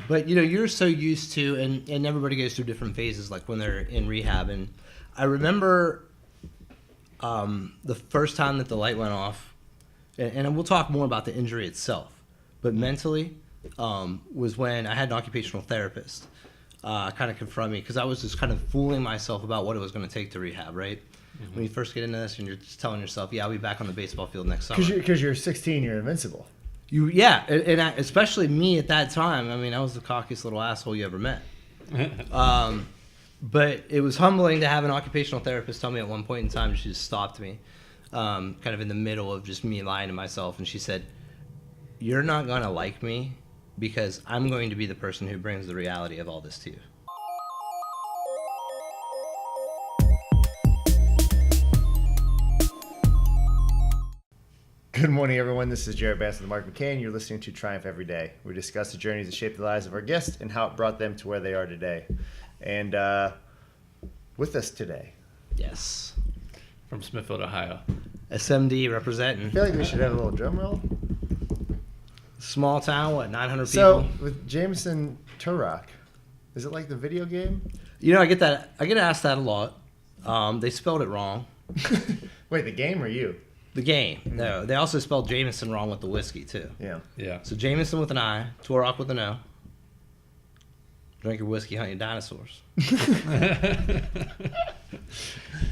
But you're so used to, and everybody goes through different phases, like when they're in rehab. And I remember the first time that the light went off, and we'll talk more about the injury itself, but mentally was when I had an occupational therapist kind of confront me, because I was just kind of fooling myself about what it was going to take to rehab, right? Mm-hmm. When you first get into this and you're just telling yourself, yeah, I'll be back on the baseball field next summer. Because you're 16, you're invincible. Especially me at that time. I mean, I was the cockiest little asshole you ever met. But it was humbling to have an occupational therapist tell me at one point in time, she just stopped me, kind of in the middle of just me lying to myself. And she said, "You're not going to like me because I'm going to be the person who brings the reality of all this to you." Good morning, everyone. This is Jared Bass and Mark McCain. You're listening to Triumph Every Day. We discuss the journeys that shape the lives of our guests and how it brought them to where they are today. And with us today, Yes. From Smithfield, Ohio. SMD I representing. feel like we should have a little drum roll. Small town, 900 So, people? with Jamison Torok, is it like the video game? I get asked that a lot. They spelled it wrong. Wait, the game or you? The game. No, they also spelled Jamison wrong with the whiskey, too. Yeah. Yeah. So Jamison with an I, Torok with an O. Drink your whiskey, hunt your dinosaurs.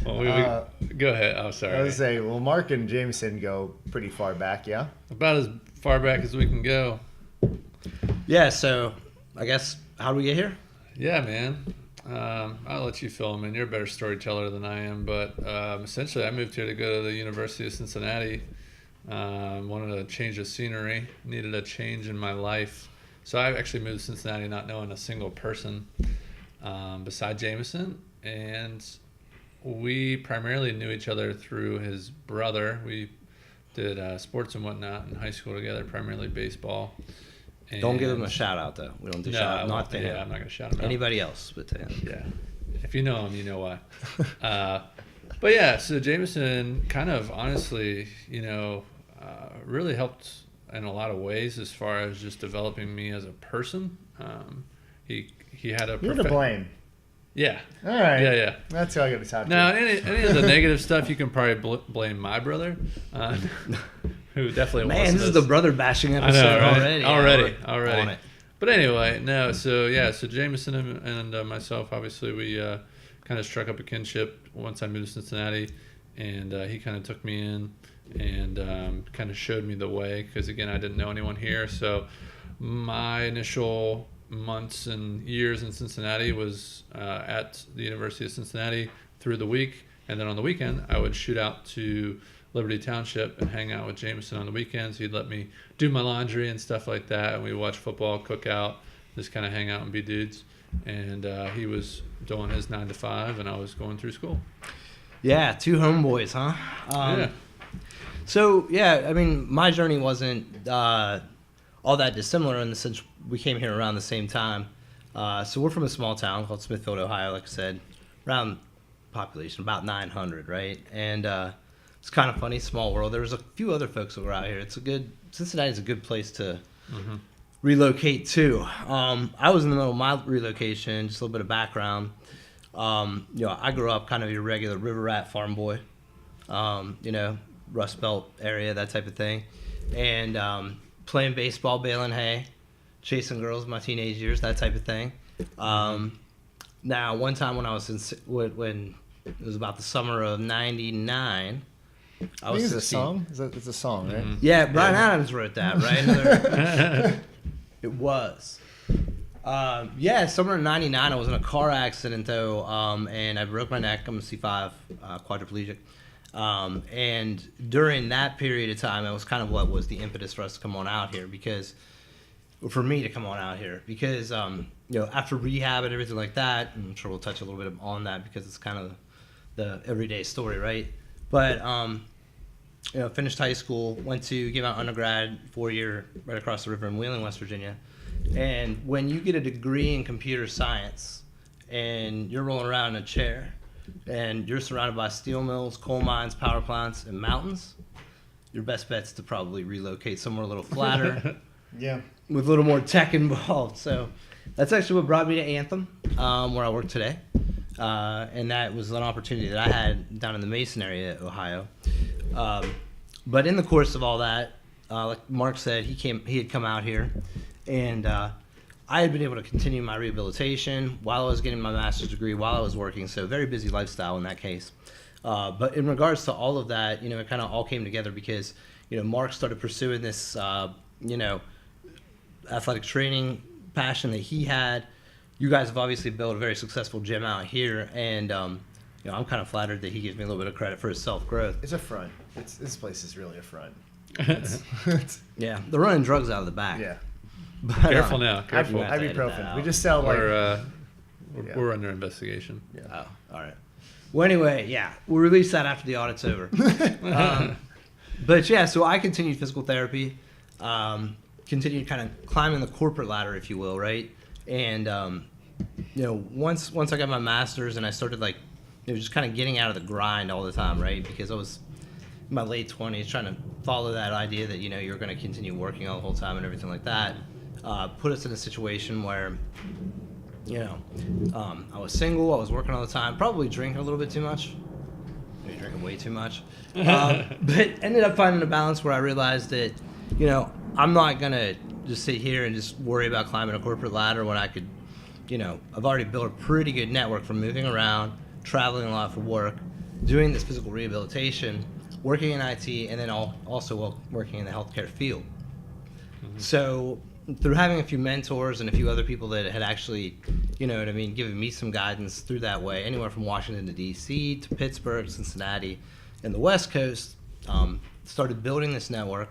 Well, go ahead. I'm sorry. I was say, well, Mark and Jamison go pretty far back, yeah? About as far back as we can go. Yeah, so I guess, how do we get here? Yeah, man. I'll let you fill them in. You're a better storyteller than I am. But essentially, I moved here to go to the University of Cincinnati. Wanted a change of scenery. Needed a change in my life. So I actually moved to Cincinnati not knowing a single person beside Jamison. And we primarily knew each other through his brother. We did sports and whatnot in high school together, primarily baseball. And Don't give him a shout out, though. We don't do shout out. Not to him. I'm not going to shout him out. Anybody else but to him. Yeah. If you know him, you know why. But yeah, so Jamison kind of honestly, really helped in a lot of ways as far as just developing me as a person. He had a... You're to blame. Yeah. All right. Yeah. That's who I got to talk to. Now, any of the negative stuff, you can probably blame my brother, who definitely Man, wants this is the brother bashing episode right? already. Already. But anyway, no. So Jamison and myself, obviously, we kind of struck up a kinship once I moved to Cincinnati, and he kind of took me in and kind of showed me the way, because again, I didn't know anyone here. So my initial months and years in Cincinnati was at the University of Cincinnati through the week, and then on the weekend I would shoot out to Liberty Township and hang out with Jamison on the weekends. He'd let me do my laundry and stuff like that, and we watch football, cook out, just kind of hang out and be dudes. And he was doing his 9 to 5, and I was going through school. Yeah, two homeboys, huh? Yeah. So, I mean, my journey wasn't all that dissimilar in the sense we came here around the same time. So we're from a small town called Smithfield, Ohio, like I said, around population, about 900, right? And it's kind of funny, small world. There was a few other folks that were out here. Cincinnati's a good place to relocate to. I was in the middle of my relocation, just a little bit of background. I grew up kind of your regular river rat farm boy, Rust Belt area, that type of thing. And playing baseball, baling hay, chasing girls in my teenage years, that type of thing. Now, one time when I was when it was about the summer of '99, I was 16. It's a song? It's a song, right? Mm-hmm. Yeah, Bryan Adams wrote that, right? It was. Summer of '99, I was in a car accident, though, and I broke my neck. I'm a C5 quadriplegic. And during that period of time, that was kind of what was the impetus for us to come on out here, for me to come on out here, because, after rehab and everything like that, and I'm sure we'll touch a little bit on that because it's kind of the everyday story, right? But, finished high school, went to give out undergrad 4-year right across the river in Wheeling, West Virginia. And when you get a degree in computer science and you're rolling around in a chair and you're surrounded by steel mills, coal mines, power plants, and mountains, your best bet's to probably relocate somewhere a little flatter, Yeah. with a little more tech involved. So that's actually what brought me to Anthem, where I work today. And that was an opportunity that I had down in the Mason area, Ohio. But in the course of all that, like Mark said, he had come out here, and I had been able to continue my rehabilitation while I was getting my master's degree, while I was working. So very busy lifestyle in that case. But in regards to all of that, it kind of all came together because, Mark started pursuing this, athletic training passion that he had. You guys have obviously built a very successful gym out here, and I'm kind of flattered that he gives me a little bit of credit for his self-growth. It's a front. This place is really a front. Yeah, they're running drugs out of the back. Yeah. But, Careful now. Careful. have to edit that Ibuprofen. out. We just sell like. We're under investigation. Yeah. Oh, all right. Well, anyway, yeah, we'll release that after the audit's over. But yeah, so I continued physical therapy, continued kind of climbing the corporate ladder, if you will, right? And once I got my master's and I started just kind of getting out of the grind all the time, right? Because I was in my late 20s trying to follow that idea that you're going to continue working all the whole time and everything like that. Put us in a situation where I was single, I was working all the time, probably drinking a little bit too much, maybe drinking way too much, but ended up finding a balance where I realized that I'm not gonna just sit here and just worry about climbing a corporate ladder when I could, I've already built a pretty good network from moving around, traveling a lot for work, doing this physical rehabilitation, working in IT, and then also working in the healthcare field. Mm-hmm. So through having a few mentors and a few other people that had actually, given me some guidance through that way, anywhere from Washington to D.C. to Pittsburgh, Cincinnati, and the West Coast, started building this network,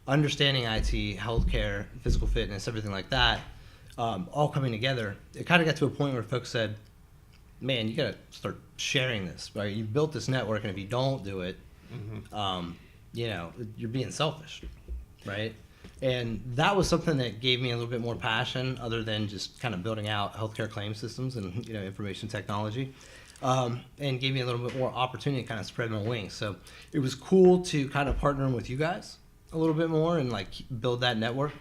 understanding IT, healthcare, physical fitness, everything like that, all coming together. It kind of got to a point where folks said, man, you got to start sharing this, right? You built this network, and if you don't do it, you're being selfish, right? And that was something that gave me a little bit more passion other than just kind of building out healthcare claim systems and, information technology, and gave me a little bit more opportunity to kind of spread my wings. So it was cool to kind of partner with you guys a little bit more and build that network,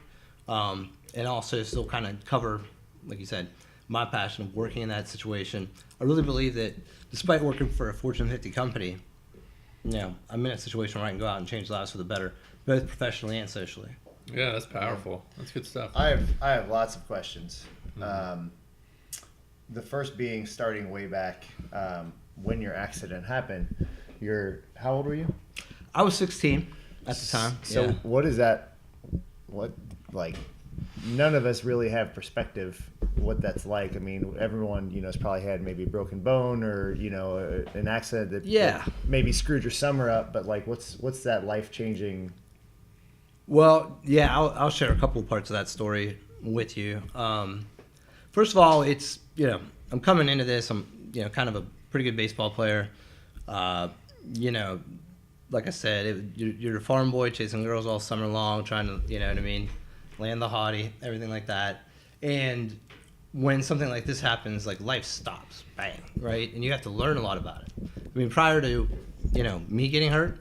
and also still kind of cover, like you said, my passion of working in that situation. I really believe that despite working for a Fortune 50 company, I'm in a situation where I can go out and change lives for the better, both professionally and socially. Yeah, that's powerful. That's good stuff. I have lots of questions. Mm-hmm. The first being starting way back when your accident happened. How old were you? I was 16 at the time. So yeah. What is that? None of us really have perspective what that's like. I mean, everyone, has probably had maybe a broken bone or, an accident that maybe screwed your summer up. But what's that life-changing? Well, yeah, I'll share a couple of parts of that story with you. First of all, it's, I'm coming into this. I'm, kind of a pretty good baseball player. Like I said, you're a farm boy chasing girls all summer long, trying to, land the hottie, everything like that. And when something like this happens, life stops, bang, right? And you have to learn a lot about it. Prior to, me getting hurt,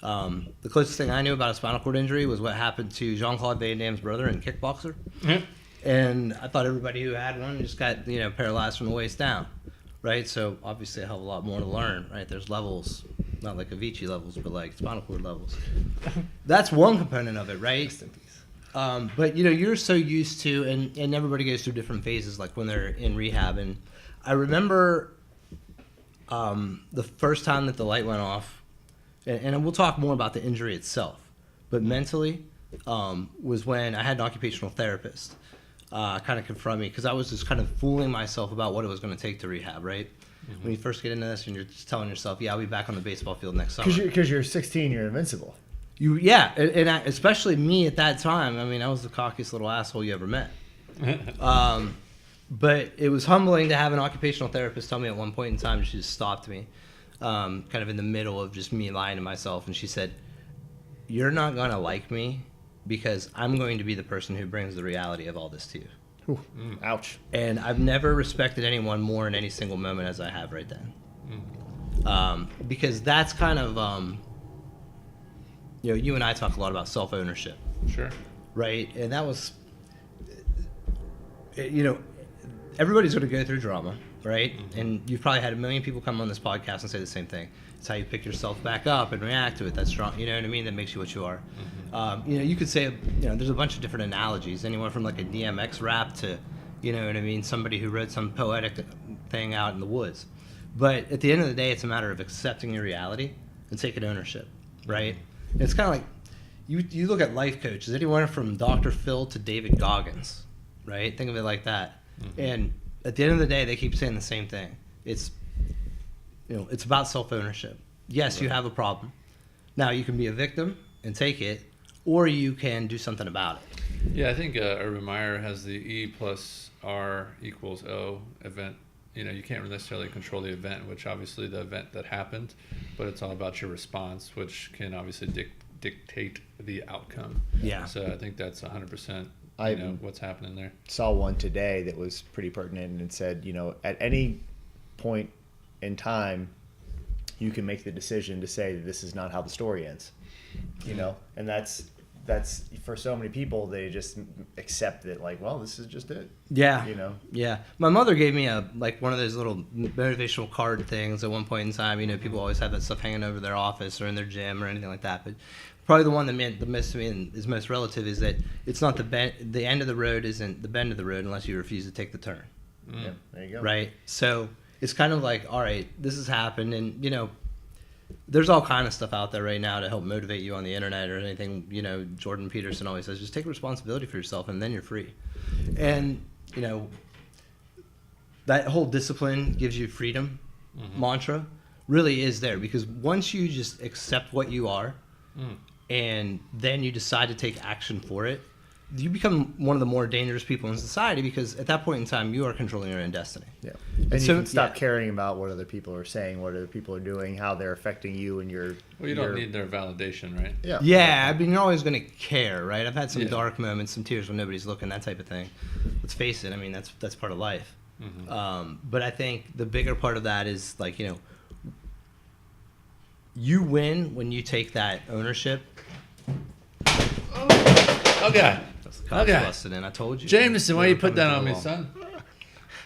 the closest thing I knew about a spinal cord injury was what happened to Jean-Claude Van Damme's brother in Kickboxer. Mm-hmm. And I thought everybody who had one just got, paralyzed from the waist down, right? So obviously I have a lot more to learn, right? There's levels, not like Avicii levels, but spinal cord levels. That's one component of it, right? But you're so used to, and everybody goes through different phases, when they're in rehab. And I remember the first time that the light went off, and we'll talk more about the injury itself, but mentally was when I had an occupational therapist kind of confront me, because I was just kind of fooling myself about what it was going to take to rehab, right? Mm-hmm. When you first get into this and you're just telling yourself, yeah, I'll be back on the baseball field next summer. Because you're 16, you're invincible. And especially me at that time. I was the cockiest little asshole you ever met. But it was humbling to have an occupational therapist tell me at one point in time, she just stopped me, kind of in the middle of just me lying to myself. And she said, you're not going to like me because I'm going to be the person who brings the reality of all this to you. Ooh, ouch. And I've never respected anyone more in any single moment as I have right then. Because that's kind of... you and I talk a lot about self-ownership. Sure. right? And that was, everybody's going to go through drama, right? Mm-hmm. And you've probably had a million people come on this podcast and say the same thing. It's how you pick yourself back up and react to it. That's strong. You know what I mean? That makes you what you are. Mm-hmm. You could say, there's a bunch of different analogies. Anyone from like a DMX rap to, you know what I mean? Somebody who wrote some poetic thing out in the woods. But at the end of the day, it's a matter of accepting your reality and taking ownership, right? And it's kind of like, you look at life coaches, anyone from Dr. Phil to David Goggins, right? Think of it like that. Mm-hmm. And at the end of the day, they keep saying the same thing. It's about self-ownership. Yes, you have a problem. Now, you can be a victim and take it, or you can do something about it. Yeah, I think Urban Meyer has the E plus R equals O event. You can't necessarily control the event, which obviously the event that happened, but it's all about your response, which can obviously dictate the outcome. Yeah. So I think that's 100%. What's happening there. Saw one today that was pretty pertinent and said, at any point in time, you can make the decision to say that this is not how the story ends. And that's for so many people, they just accept it like, well, this is just it. Yeah. Yeah. My mother gave me one of those little motivational card things at one point in time. People always have that stuff hanging over their office or in their gym or anything like that. But probably the one that meant the most to me and is most relative is that it's not the end of the road isn't the bend of the road unless you refuse to take the turn. Yeah, there you go. Right. So it's kind of like, all right, this has happened, and there's all kind of stuff out there right now to help motivate you on the internet or anything. Jordan Peterson always says, just take responsibility for yourself and then you're free. And, that whole discipline gives you freedom mantra really is there, because once you just accept what you are and then you decide to take action for it, you become one of the more dangerous people in society, because at that point in time, you are controlling your own destiny. Yeah. And so, you can stop caring about what other people are saying, what other people are doing, how they're affecting you and your... Well, you don't need their validation, right? Yeah. Yeah, I mean, you're always going to care, right? I've had some dark moments, some tears when nobody's looking, that type of thing. Let's face it, I mean, that's part of life. Mm-hmm. But I think the bigger part of that is, like, you win when you take that ownership. Okay. Cops busted in. I told you. Jamison, why you put that on me, son?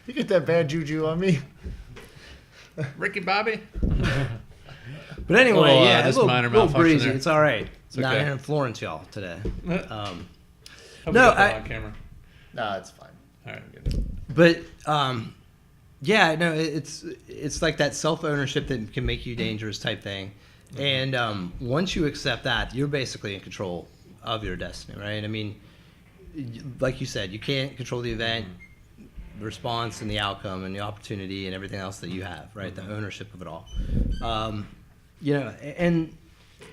You get that bad juju on me. Ricky Bobby. But anyway, this a minor little breezy. there. It's all right. It's Not okay. here in Florence, y'all, today. On camera. No, it's fine. All right, good. But it's like that self-ownership that can make you dangerous type thing. Mm-hmm. And once you accept that, you're basically in control of your destiny, right? I mean, like you said, you can't control the event, the response and the outcome and the opportunity and everything else that you have, right? The ownership of it all. And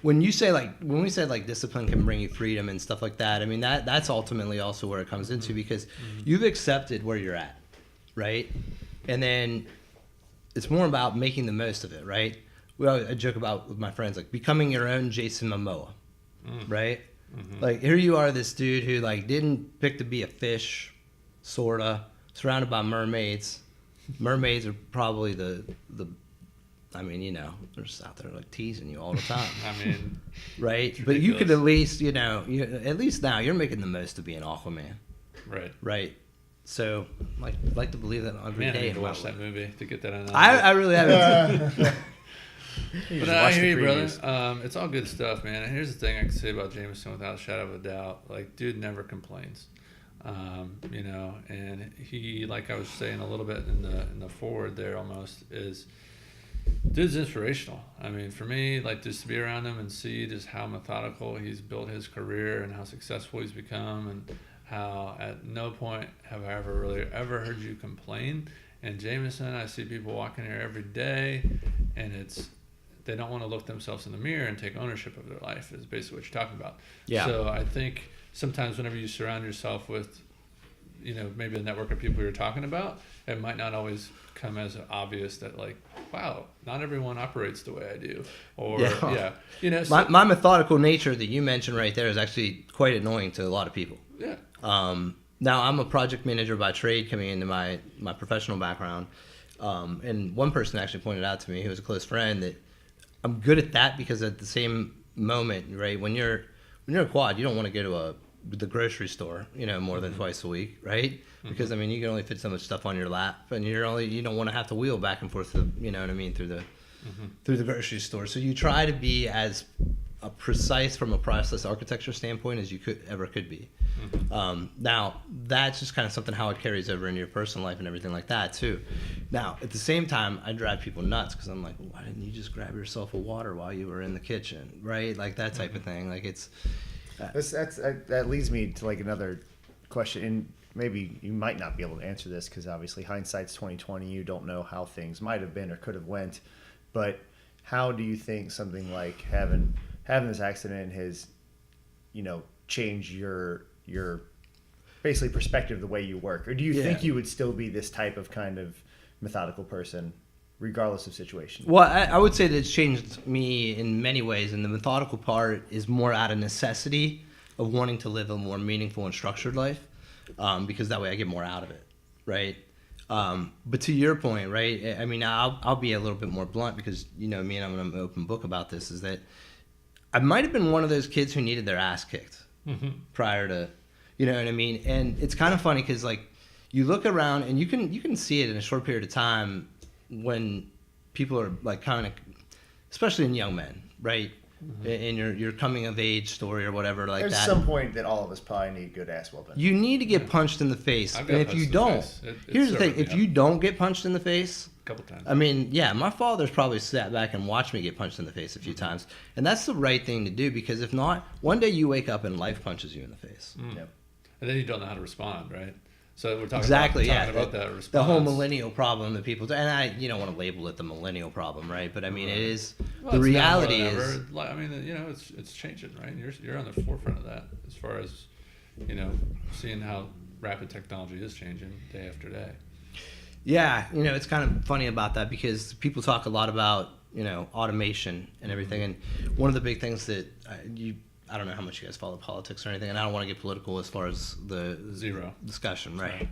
when we say discipline can bring you freedom and stuff like that, I mean, that's ultimately also where it comes into, because you've accepted where you're at, right? And then it's more about making the most of it, right? I joke about with my friends, like becoming your own Jason Momoa, right? Mm-hmm. Like, here you are, this dude who didn't pick to be a fish, sorta, surrounded by mermaids. Mermaids are probably they're just out there teasing you all the time. I mean, right? But you could at least, at least now you're making the most of being Aquaman. Right. Right. So, like to believe that every day. I need to watch that movie to get that on. I really haven't. But I hear you, brother. It's all good stuff, man. And here's the thing I can say about Jamison without a shadow of a doubt. Dude never complains. And he, like I was saying a little bit in the forward there almost, is dude's inspirational. I mean, for me, just to be around him and see just how methodical he's built his career and how successful he's become, and how at no point have I ever heard you complain. And Jamison, I see people walking here every day, and they don't want to look themselves in the mirror and take ownership of their life, is basically what you're talking about. Yeah. So I think sometimes whenever you surround yourself with, maybe a network of people you're talking about, it might not always come as obvious that wow, not everyone operates the way I do. Or, my methodical nature that you mentioned right there is actually quite annoying to a lot of people. Yeah. Now, I'm a project manager by trade coming into my professional background. And one person actually pointed out to me, who was a close friend, that I'm good at that because at the same moment, right, when you're a quad, you don't want to go to a the grocery store, more than twice a week, right? Because I mean, you can only fit so much stuff on your lap, and you don't want to have to wheel back and forth, through the grocery store. So you try to be as precise from a process architecture standpoint as you could be. Now that's just kind of something how it carries over into your personal life and everything like that too. Now at the same time, I drive people nuts because I'm like, well, why didn't you just grab yourself a water while you were in the kitchen, right? Like that type of thing. Like it's that leads me to like another question, and maybe you might not be able to answer this because obviously hindsight's 2020. You don't know how things might have been or could have went, but how do you think something like having this accident has, changed your basically perspective, the way you work? Or do you think you would still be this type of kind of methodical person regardless of situation? Well, I would say that it's changed me in many ways, and the methodical part is more out of necessity of wanting to live a more meaningful and structured life, because that way I get more out of it, right? But to your point, right, I mean, I'll be a little bit more blunt because, me and I'm an open book about this, is that I might have been one of those kids who needed their ass kicked prior to, you know what I mean? And it's kind of funny because, like, you look around and you can see it in a short period of time when people are, like, kind of, especially in young men, right? In your coming of age story or whatever like There's that. There's some point that all of us probably need good ass whooping. You need to get punched in the face. And if you don't, here's the thing, if you don't get punched in the face, a couple times. I mean, yeah, my father's probably sat back and watched me get punched in the face a few times. And that's the right thing to do, because if not, one day you wake up and life punches you in the face. Yep. And then you don't know how to respond, right? So we're talking about that response. The whole millennial problem that people do. And you don't want to label it the millennial problem, right? But I mean, it is, the reality is. I mean, it's changing, right? You're on the forefront of that as far as, seeing how rapid technology is changing day after day. Yeah, it's kind of funny about that because people talk a lot about, automation and everything. And one of the big things that I don't know how much you guys follow politics or anything, and I don't want to get political as far as the zero discussion, right?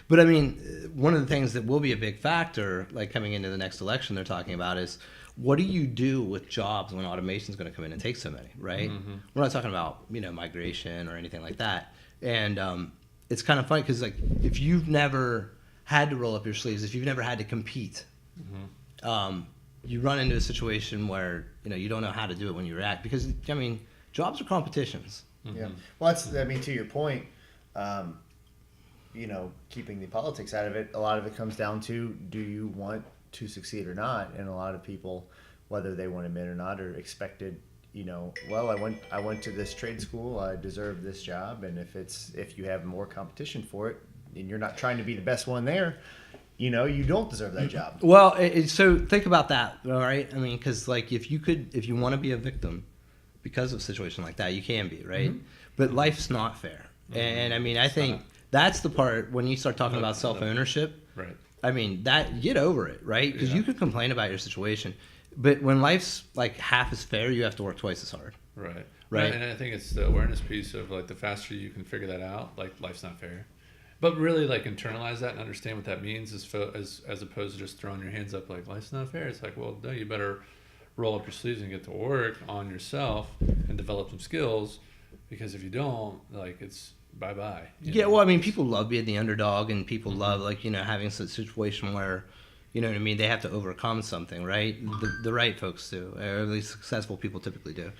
But I mean, one of the things that will be a big factor, like coming into the next election, they're talking about is, what do you do with jobs when automation is going to come in and take so many, right? We're not talking about, migration or anything like that. And it's kind of funny because, like, if you've never had to roll up your sleeves, if you've never had to compete, you run into a situation where, you don't know how to do it when you react, because, I mean, jobs are competitions. Yeah. Well, to your point, keeping the politics out of it, a lot of it comes down to, do you want to succeed or not? And a lot of people, whether they want to admit or not, are expected, well, I went to this trade school, I deserve this job. And if you have more competition for it and you're not trying to be the best one there, you don't deserve that job. Well, so think about that, all right? I mean, because, like, if you want to be a victim because of a situation like that, you can be, right? But life's not fair. And I mean, I think that's the part when you start talking about self-ownership. Right. I mean, get over it, right? Because you can complain about your situation, but when life's like half as fair, you have to work twice as hard. Right. Right. And I think it's the awareness piece of, like, the faster you can figure that out, like, life's not fair. But really, like, internalize that and understand what that means as opposed to just throwing your hands up like, life's not fair. It's like, well, no, you better roll up your sleeves and get to work on yourself and develop some skills, because if you don't, like, it's bye-bye. Yeah, well, I mean, people love being the underdog, and people love, like, having a situation where, you know what I mean, they have to overcome something, right? The right folks do, or at least successful people typically do.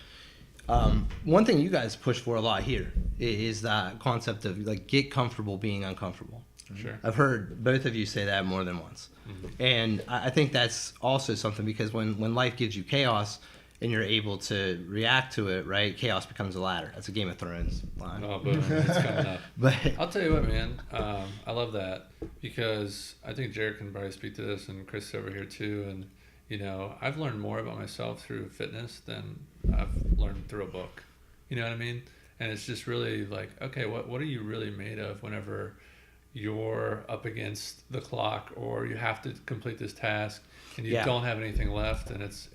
One thing you guys push for a lot here is that concept of, like, get comfortable being uncomfortable. Sure. I've heard both of you say that more than once. And I think that's also something, because when life gives you chaos and you're able to react to it, right, chaos becomes a ladder. That's a Game of Thrones line. Oh, boom. It's coming up. But I'll tell you what, man. I love that, because I think Jared can probably speak to this, and Chris over here too. And, I've learned more about myself through fitness than I've learned through a book. You know what I mean? And it's just really like, okay, what are you really made of whenever you're up against the clock, or you have to complete this task and you don't have anything left? And it's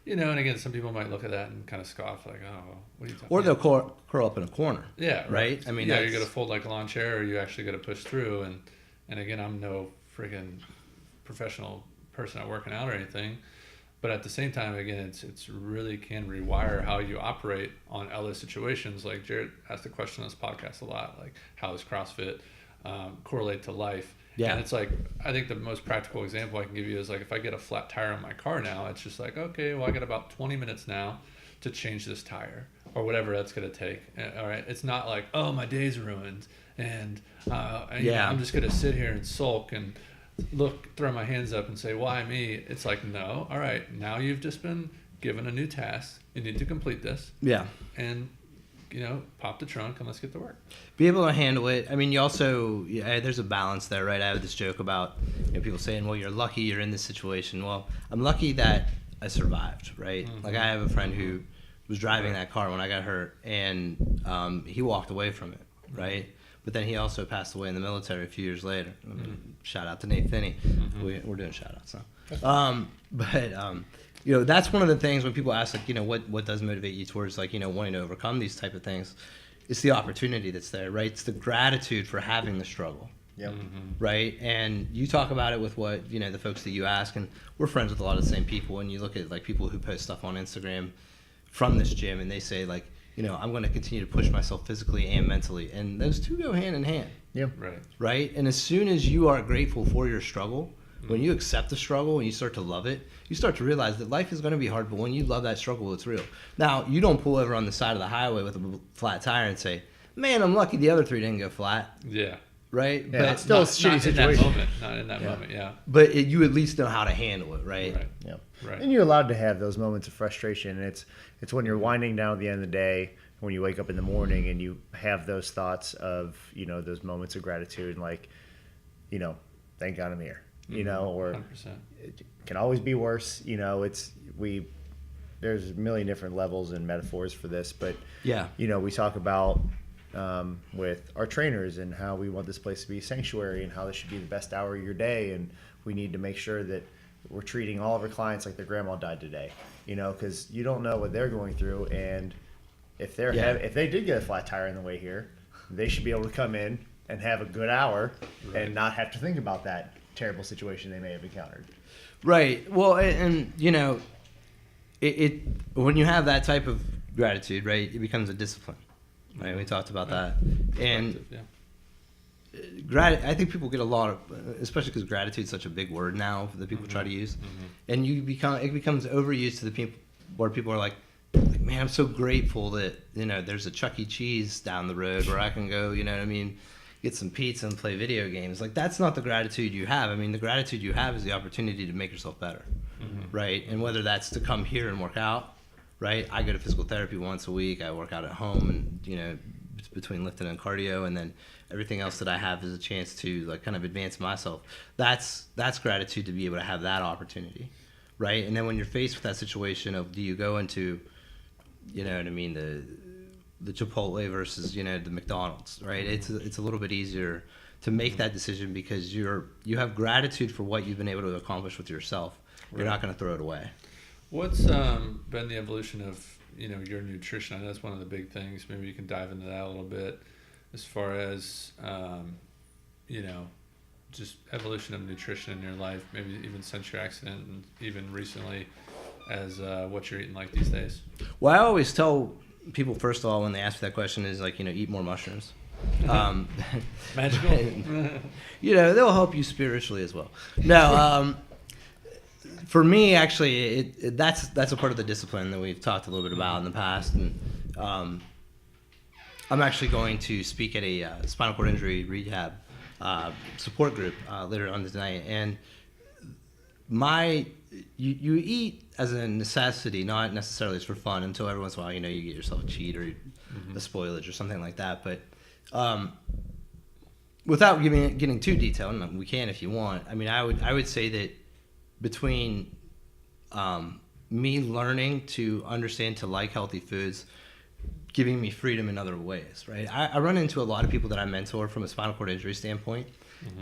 and again, some people might look at that and kind of scoff, like, oh, what are you talking about? Or they'll curl up in a corner. Yeah, right. I mean, you're gonna fold like a lawn chair, or you actually gotta push through. And again, I'm no freaking professional person at working out or anything, But at the same time, again, it's really can rewire how you operate on other situations. Like Jared asked the question on this podcast a lot, like how does CrossFit correlate to life? Yeah. And it's like, I think the most practical example I can give you is like, if I get a flat tire on my car now, it's just like, okay, well, I got about 20 minutes now to change this tire or whatever that's going to take. All right. It's not like, oh, my day's ruined. And you know, I'm just going to sit here and sulk and throw my hands up and say, why me? It's like, no. All right. Now you've just been given a new task. You need to complete this. Yeah. And, you know, pop the trunk and let's get to work. Be able to handle it. I mean, you also, there's a balance there, right? I have this joke about people saying, well, you're lucky you're in this situation. Well, I'm lucky that I survived, right? Mm-hmm. Like I have a friend who was driving that car when I got hurt, and he walked away from it, right? But then he also passed away in the military a few years later. I mean, shout out to Nate Finney. Mm-hmm. We're doing shout outs now. That's one of the things when people ask, like, what does motivate you towards, like, wanting to overcome these type of things? It's the opportunity that's there, right? It's the gratitude for having the struggle. Yep. Mm-hmm. Right? And you talk about it with what, the folks that you ask, and we're friends with a lot of the same people, and you look at, like, people who post stuff on Instagram from this gym, and they say, like, I'm going to continue to push myself physically and mentally. And those two go hand in hand. Yeah. Right? And as soon as you are grateful for your struggle, when you accept the struggle and you start to love it, you start to realize that life is going to be hard, but when you love that struggle, it's real. Now, you don't pull over on the side of the highway with a flat tire and say, man, I'm lucky the other three didn't go flat. Yeah. Right? Yeah, but it's still a shitty situation. Not in that moment, yeah. But you at least know how to handle it, right? Yeah. Right. And you're allowed to have those moments of frustration. It's when you're winding down at the end of the day, when you wake up in the morning and you have those thoughts of, those moments of gratitude, like, thank God I'm here, or 100%. It can always be worse. There's a million different levels and metaphors for this, but we talk about with our trainers and how we want this place to be a sanctuary and how this should be the best hour of your day, and we need to make sure that we're treating all of our clients like their grandma died today, because you don't know what they're going through, and if they did get a flat tire on the way here, they should be able to come in and have a good hour and not have to think about that terrible situation they may have encountered. Right. Well, and it when you have that type of gratitude, right, it becomes a discipline. Right. We talked about that, and I think people get a lot of, especially because gratitude is such a big word now that people try to use, and it becomes overused to the people where people are like, man, I'm so grateful that there's a Chuck E. Cheese down the road where I can go, get some pizza and play video games. Like, that's not the gratitude you have. I mean, the gratitude you have is the opportunity to make yourself better, right? And whether that's to come here and work out, right? I go to physical therapy once a week. I work out at home, and between lifting and cardio, and then everything else that I have is a chance to, like, kind of advance myself. That's gratitude, to be able to have that opportunity, right? And then when you're faced with that situation of, do you go into, the Chipotle versus the McDonald's, right? It's a little bit easier to make that decision because you have gratitude for what you've been able to accomplish with yourself. You're not going to throw it away. What's been the evolution of your nutrition? I know that's one of the big things. Maybe you can dive into that a little bit, as far as just evolution of nutrition in your life. Maybe even since your accident, and even recently, as what you're eating like these days. Well, I always tell people, first of all, when they ask me that question, is like, eat more mushrooms. Magical. They'll help you spiritually as well. No, for me, actually, that's a part of the discipline that we've talked a little bit about in the past, and I'm actually going to speak at a spinal cord injury rehab support group later on tonight, and you eat as a necessity, not necessarily as for fun, until every once in a while, you get yourself a cheat or a spoilage or something like that. But without getting too detailed, and we can if you want. I mean, I would say that between me learning to understand to like healthy foods, giving me freedom in other ways, right? I run into a lot of people that I mentor from a spinal cord injury standpoint,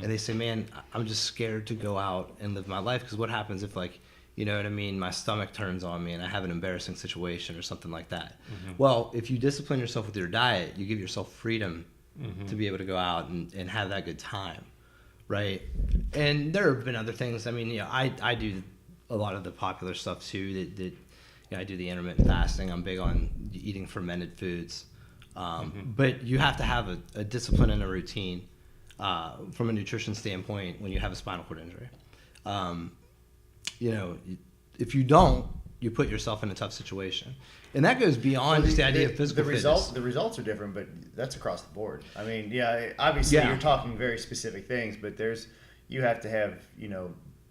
and they say, man, I'm just scared to go out and live my life, because what happens if, like, my stomach turns on me and I have an embarrassing situation or something like that. Well, if you discipline yourself with your diet, you give yourself freedom to be able to go out and have that good time, right? And there have been other things. I mean, I do a lot of the popular stuff too. That I do the intermittent fasting. I'm big on eating fermented foods. But you have to have a discipline and a routine from a nutrition standpoint when you have a spinal cord injury. If you don't, you put yourself in a tough situation. And that goes beyond just the idea of physical fitness. The results are different, but that's across the board. I mean, obviously you're talking very specific things, but you have to have,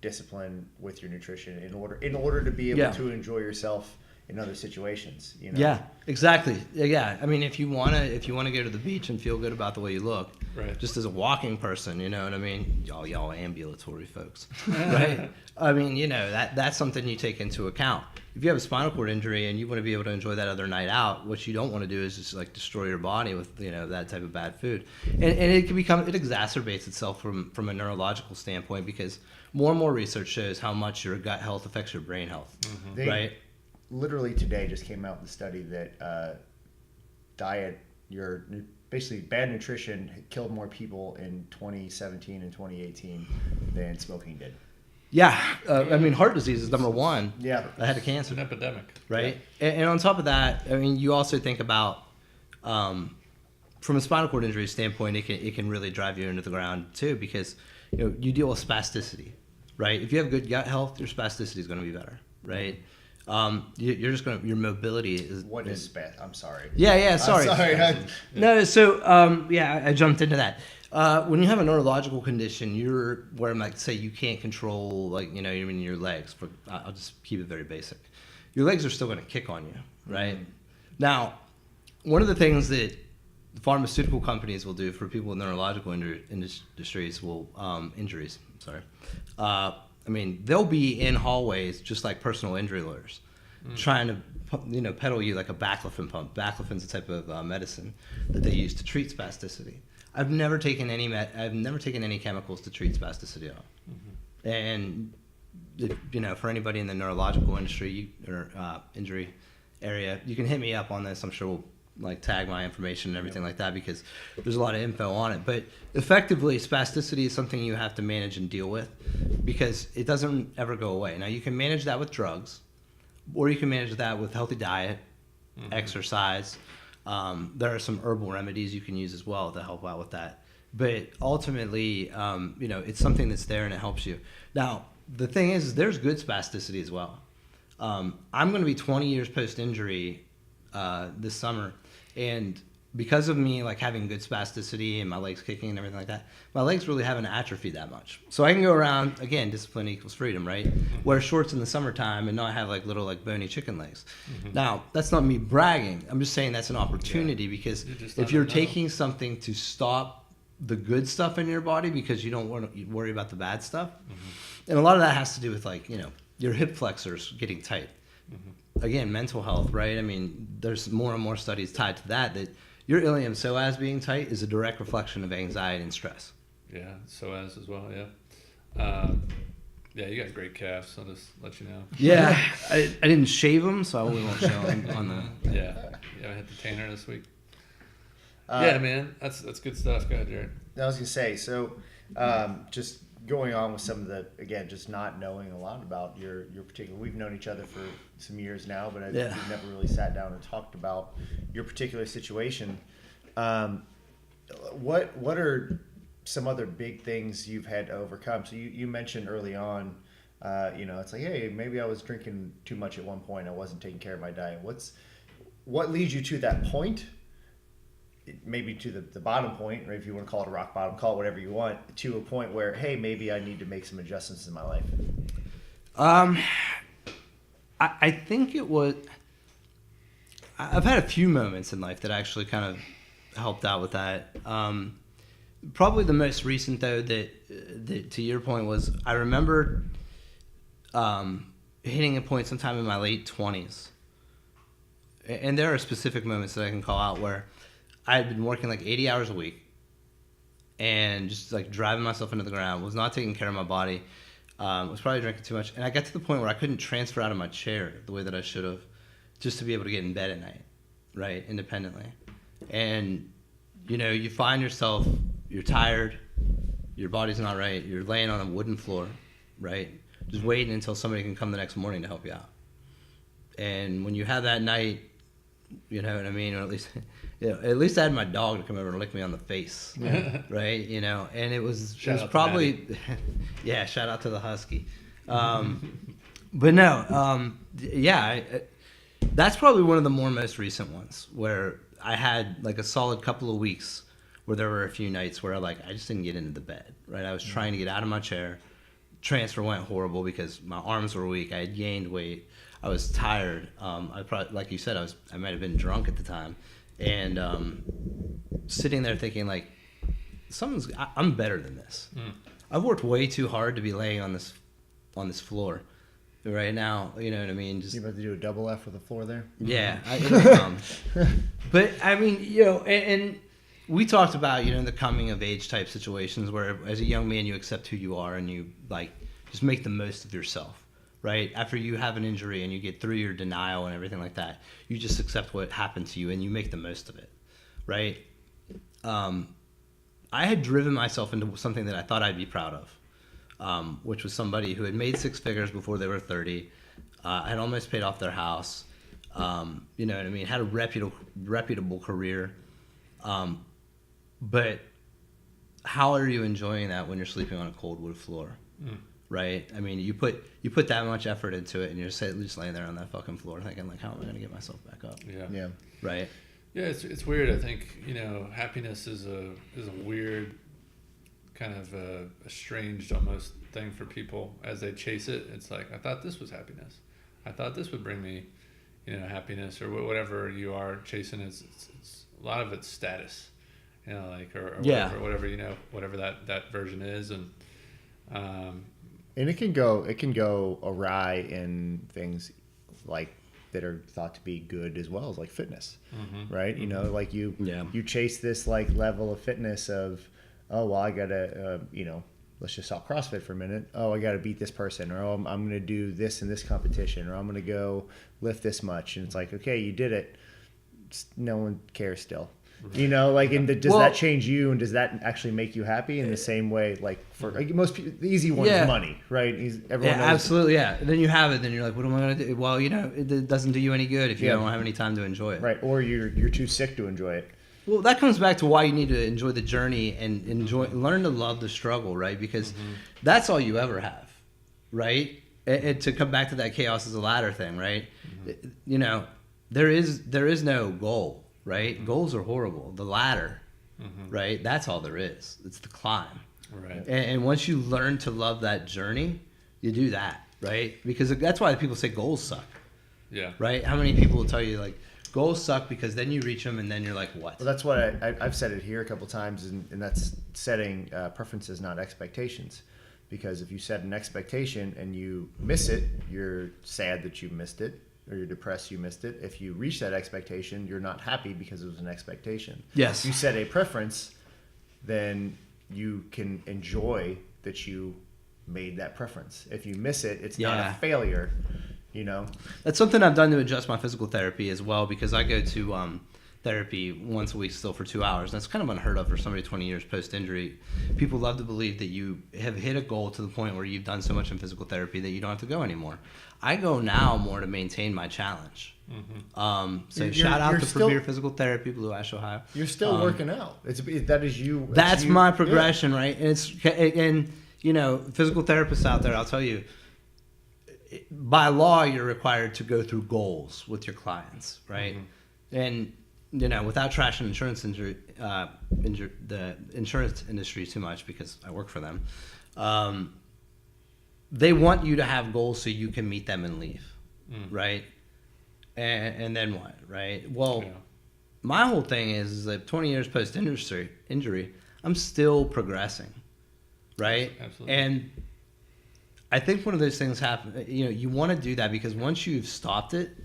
discipline with your nutrition in order to be able to enjoy yourself in other situations. Yeah, exactly. Yeah. I mean, if you wanna go to the beach and feel good about the way you look, right, just as a walking person, you know what I mean? Y'all ambulatory folks, right? I mean, that's something you take into account. If you have a spinal cord injury and you want to be able to enjoy that other night out, what you don't want to do is just like destroy your body with that type of bad food, and it exacerbates itself from a neurological standpoint, because more and more research shows how much your gut health affects your brain health, right? Literally today just came out with a study that basically bad nutrition killed more people in 2017 and 2018 than smoking did. Yeah, I mean, heart disease is number one. Yeah, I had a cancer. It's an epidemic, right? Yeah. And on top of that, I mean, you also think about from a spinal cord injury standpoint, it can really drive you into the ground too, because you deal with spasticity, right? If you have good gut health, your spasticity is going to be better, right? You're just your mobility is. What is spasticity? I'm sorry. Yeah. Sorry. No. So I jumped into that. When you have a neurological condition, where say you can't control your legs. I'll just keep it very basic. Your legs are still going to kick on you, right? Mm-hmm. Now, one of the things that pharmaceutical companies will do for people with neurological injuries I mean, they'll be in hallways just like personal injury lawyers, trying to peddle you like a baclofen pump. Baclofen's a type of medicine that they use to treat spasticity. I've never taken any chemicals to treat spasticity at all. Mm-hmm. And for anybody in the neurological industry or injury area, you can hit me up on this. I'm sure we'll tag my information and everything like that, because there's a lot of info on it. But effectively, spasticity is something you have to manage and deal with, because it doesn't ever go away. Now, you can manage that with drugs, or you can manage that with healthy diet, exercise. There are some herbal remedies you can use as well to help out with that. But ultimately, it's something that's there and it helps you. Now, the thing is there's good spasticity as well. I'm going to be 20 years post-injury this summer, and because of me having good spasticity and my legs kicking and everything like that, my legs really haven't atrophied that much. So I can go around, again, discipline equals freedom, right? Wear shorts in the summertime and not have little bony chicken legs. Now, that's not me bragging. I'm just saying that's an opportunity, because if you're taking something to stop the good stuff in your body because you don't want to worry about the bad stuff, and a lot of that has to do with your hip flexors getting tight. Again, mental health, right? I mean, there's more and more studies tied to that your ilium psoas being tight is a direct reflection of anxiety and stress. Yeah, psoas as well, yeah. Yeah, you got great calves, I'll just let you know. Yeah, I didn't shave them, so I won't show them on the... Yeah, I hit the tanner this week. Yeah, man, that's good stuff. Go ahead, Jared. I was going to say, so just going on with some of the, again, just not knowing a lot about your particular, we've known each other for some years now, but we've never really sat down and talked about your particular situation. What are some other big things you've had to overcome? So you mentioned early on, it's hey, maybe I was drinking too much at one point. I wasn't taking care of my diet. What leads you to that point? Maybe to the bottom point, or if you want to call it a rock bottom, call it whatever you want, to a point where, hey, maybe I need to make some adjustments in my life. I think it was, I've had a few moments in life that actually kind of helped out with that. Probably the most recent, though, that to your point, was I remember hitting a point sometime in my late 20s. And there are specific moments that I can call out where I had been working 80 hours a week and just driving myself into the ground, was not taking care of my body, was probably drinking too much. And I got to the point where I couldn't transfer out of my chair the way that I should have, just to be able to get in bed at night, right, independently. And, you find yourself, you're tired, your body's not right, you're laying on a wooden floor, right, just waiting until somebody can come the next morning to help you out. And when you have that night, you know what I mean, or at least I had my dog to come over and lick me on the face, right? You know, and it was probably, yeah, shout out to the husky. But no, that's probably one of the most recent ones where I had like a solid couple of weeks where there were a few nights where I just didn't get into the bed, right? I was trying to get out of my chair. Transfer went horrible because my arms were weak. I had gained weight. I was tired. I probably, like you said, I might have been drunk at the time, and sitting there thinking like, I'm better than this. I've worked way too hard to be laying on this floor right now. You know what I mean? You about to do a double F with the floor there? Yeah. But I mean, you know, and we talked about, you know, the coming of age type situations where as a young man you accept who you are and you like just make the most of yourself. Right? After you have an injury and you get through your denial and everything like that, you just accept what happened to you and you make the most of it. Right? I had driven myself into something that I thought I'd be proud of, which was somebody who had made 6 figures before they were 30, had almost paid off their house, you know what I mean, had a reputable career. But how are you enjoying that when you're sleeping on a cold wood floor? Right? I mean, you put that much effort into it, and you're just laying there on that fucking floor thinking, like, how am I going to get myself back up? Yeah. Right? Yeah, it's weird. I think, you know, happiness is a weird kind of a estranged almost thing for people as they chase it. It's like, I thought this was happiness. I thought this would bring me, you know, happiness or whatever you are chasing. It's a lot of it's status, you know, like or whatever you know, whatever that version is, and it can go awry in things like that are thought to be good as well as like fitness, right? You know, like you chase this like level of fitness of, oh, well, I gotta, you know, let's just talk CrossFit for a minute. Oh, I gotta beat this person, or oh, I'm gonna do this in this competition, or I'm gonna go lift this much, and it's like, okay, you did it. No one cares still. You know, like, and does that change you, and does that actually make you happy in the same way? Like for like most people, the easy one is money, right? Everyone knows absolutely, And then you have it, then you're like, what am I gonna do? Well, you know, it doesn't do you any good if you don't have any time to enjoy it, right? Or you're too sick to enjoy it. Well, that comes back to why you need to enjoy the journey and learn to love the struggle, right? Because that's all you ever have, right? And to come back to that chaos is a ladder thing, right? You know, there is no goal. Right? Goals are horrible. The ladder, right? That's all there is. It's the climb. Right. And once you learn to love that journey, you do that, right? Because that's why people say goals suck. Yeah. Right? How many people will tell you, like, goals suck because then you reach them and then you're like, what? Well, that's what I've said it here a couple times, and that's setting preferences, not expectations. Because if you set an expectation and you miss it, you're sad that you missed it. Or you're depressed you missed it. If you reach that expectation, you're not happy because it was an expectation. Yes. If you set a preference, then you can enjoy that you made that preference. If you miss it, it's not a failure, you know? That's something I've done to adjust my physical therapy as well, because I go to therapy once a week still for 2 hours. That's kind of unheard of for somebody 20 years post-injury. People love to believe that you have hit a goal to the point where you've done so much in physical therapy that you don't have to go anymore. I go now more to maintain my challenge. So shout out to Premier Physical Therapy, Blue Ash, Ohio. You're still working out. That is you. That's my progression, right? And you know, physical therapists out there, I'll tell you, by law, you're required to go through goals with your clients, right? And you know, without trashing the insurance industry too much, because I work for them, they want you to have goals so you can meet them and leave, right? And then what, right? Well, my whole thing is that 20 years post-injury, I'm still progressing, right? Absolutely. And I think one of those things happen, you know, you want to do that because once you've stopped it,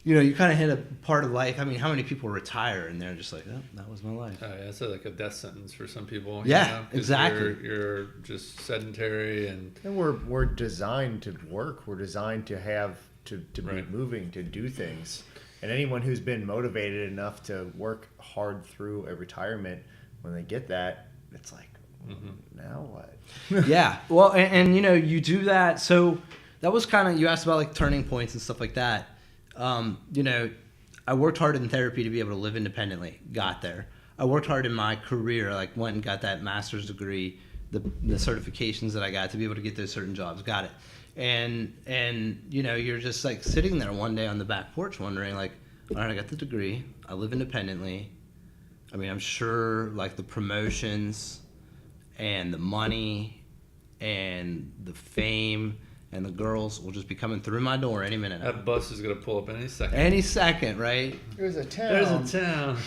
you know, you kind of hit a part of life. I mean, how many people retire and they're just like, oh, that was my life. Oh, yeah, it's like a death sentence for some people. Yeah, you know, exactly. You're just sedentary and we're designed to work. We're designed to have to be moving, to do things. And anyone who's been motivated enough to work hard through a retirement, when they get that, it's like, now what? Yeah. Well, and you know, you do that. So that was kind of, you asked about like turning points and stuff like that. You know, I worked hard in therapy to be able to live independently. Got there. I worked hard in my career, like went and got that master's degree, the certifications that I got to be able to get those certain jobs. Got it. And you know, you're just like sitting there one day on the back porch wondering like, all right, I got the degree. I live independently. I mean, I'm sure like the promotions and the money and the fame and the girls will just be coming through my door any minute now. That bus is going to pull up any second. Any second, right? There's a town. There's a town.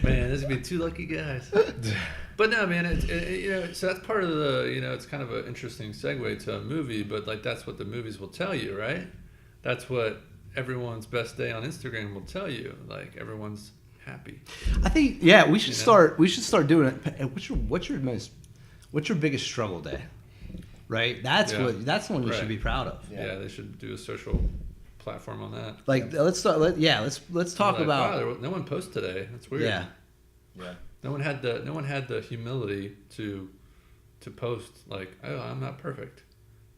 Man, this is going to be two lucky guys. But no, man, you know, so that's part of the, you know, it's kind of an interesting segue to a movie, but like that's what the movies will tell you, right? That's what everyone's best day on Instagram will tell you. Like everyone's happy. I think we should start. We should start doing it. What's your biggest struggle day? Right. That's the one you should be proud of. Yeah, they should do a social platform on that. Like let's start. Let's talk like, about. Wow, no one posted today. That's weird. Yeah. Yeah. No one had the humility to post like, oh, I'm not perfect.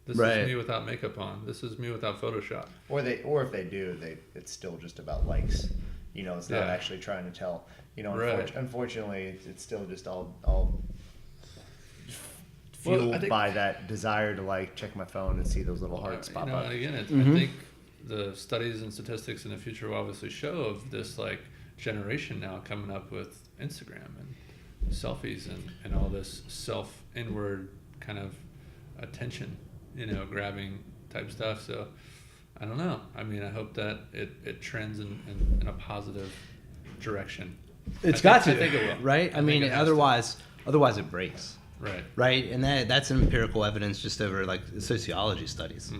This is me without makeup on. This is me without Photoshop. Or if they do, it's still just about likes. You know, it's not actually trying to tell. You know, unfortunately, it's still just all fueled by that desire to like check my phone and see those little hearts pop up. And again, I think the studies and statistics in the future will obviously show of this like generation now coming up with Instagram and selfies and all this inward kind of attention, you know, grabbing type stuff. So I don't know. I mean, I hope that it trends in a positive direction. I think it will. Right? I mean, otherwise it breaks. Right. Right? And that's empirical evidence just over like sociology studies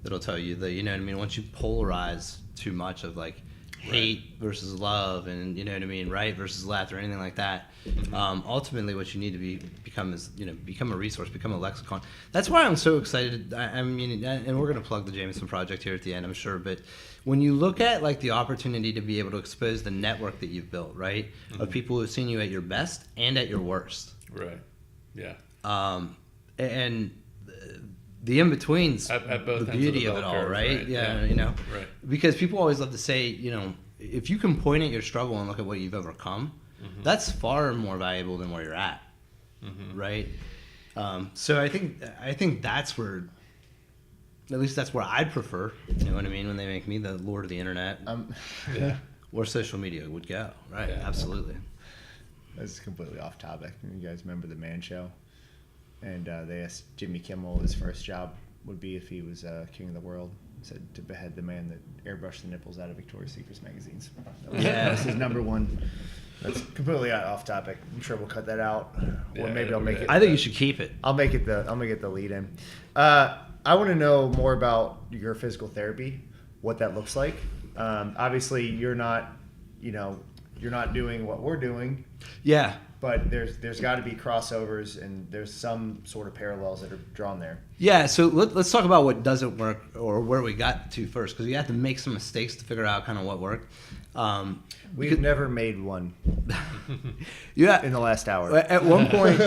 that'll tell you that, you know what I mean, once you polarize too much of like hate versus love and, you know what I mean, right versus left or anything like that, ultimately what you need to become is, you know, become a resource, become a lexicon. That's why I'm so excited. I mean, and we're going to plug the Jamison Project here at the end, I'm sure, but when you look at like the opportunity to be able to expose the network that you've built, right, of people who've seen you at your best and at your worst. Right. Yeah. And the in-between's at both the beauty of it all, right? Yeah, you know, because people always love to say, you know, if you can point at your struggle and look at what you've overcome, that's far more valuable than where you're at, right? So I think that's where, at least that's where I'd prefer, you know what I mean, when they make me the lord of the internet, where social media would go, right? Yeah. Absolutely. That's completely off topic. You guys remember the Man Show? And they asked Jimmy Kimmel his first job would be if he was king of the world. He said to behead the man that airbrushed the nipples out of Victoria's Secret magazines. That's his number one. That's completely off topic. I'm sure we'll cut that out, or maybe I'll make it. I think you should keep it. I'll make it the lead in. I want to know more about your physical therapy, what that looks like. Obviously, you're not doing what we're doing. Yeah. But there's got to be crossovers and there's some sort of parallels that are drawn there. Yeah, so let's talk about what doesn't work or where we got to first, because you have to make some mistakes to figure out kind of what worked. We've never made one. Yeah. In the last hour. At one point,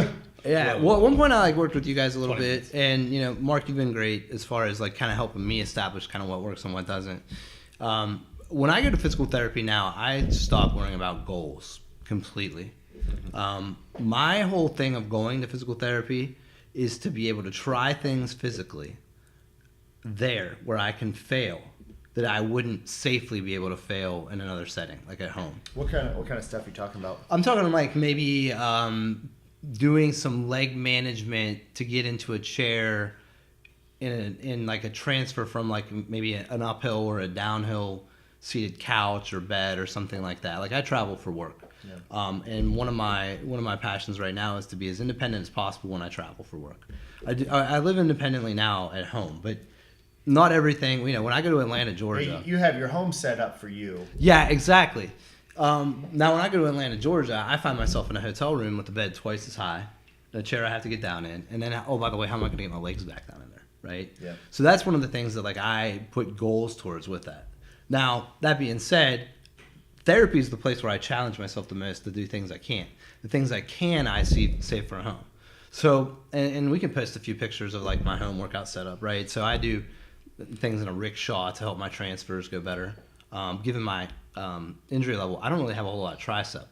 yeah. Well, at one point I like worked with you guys a little bit, and you know, Mark, you've been great as far as like kind of helping me establish kind of what works and what doesn't. When I go to physical therapy now, I stop worrying about goals completely. My whole thing of going to physical therapy is to be able to try things physically there where I can fail that I wouldn't safely be able to fail in another setting, like at home. What kind of stuff are you talking about? I'm talking like maybe doing some leg management to get into a chair in like a transfer from like maybe an uphill or a downhill seated couch or bed or something like that. Like I travel for work. Yeah. And one of my passions right now is to be as independent as possible when I travel for work. I live independently now at home, but not everything. You know, when I go to Atlanta, Georgia, you have your home set up for you. Yeah, exactly. Now, when I go to Atlanta, Georgia, I find myself in a hotel room with the bed twice as high, a chair I have to get down in, and then by the way, how am I going to get my legs back down in there? Right. Yeah. So that's one of the things that like I put goals towards with that. Now, that being said, therapy is the place where I challenge myself the most to do things I can't. The things I can, I see save for home. So, and we can post a few pictures of like my home workout setup, right? So I do things in a rickshaw to help my transfers go better. Given my injury level, I don't really have a whole lot of tricep.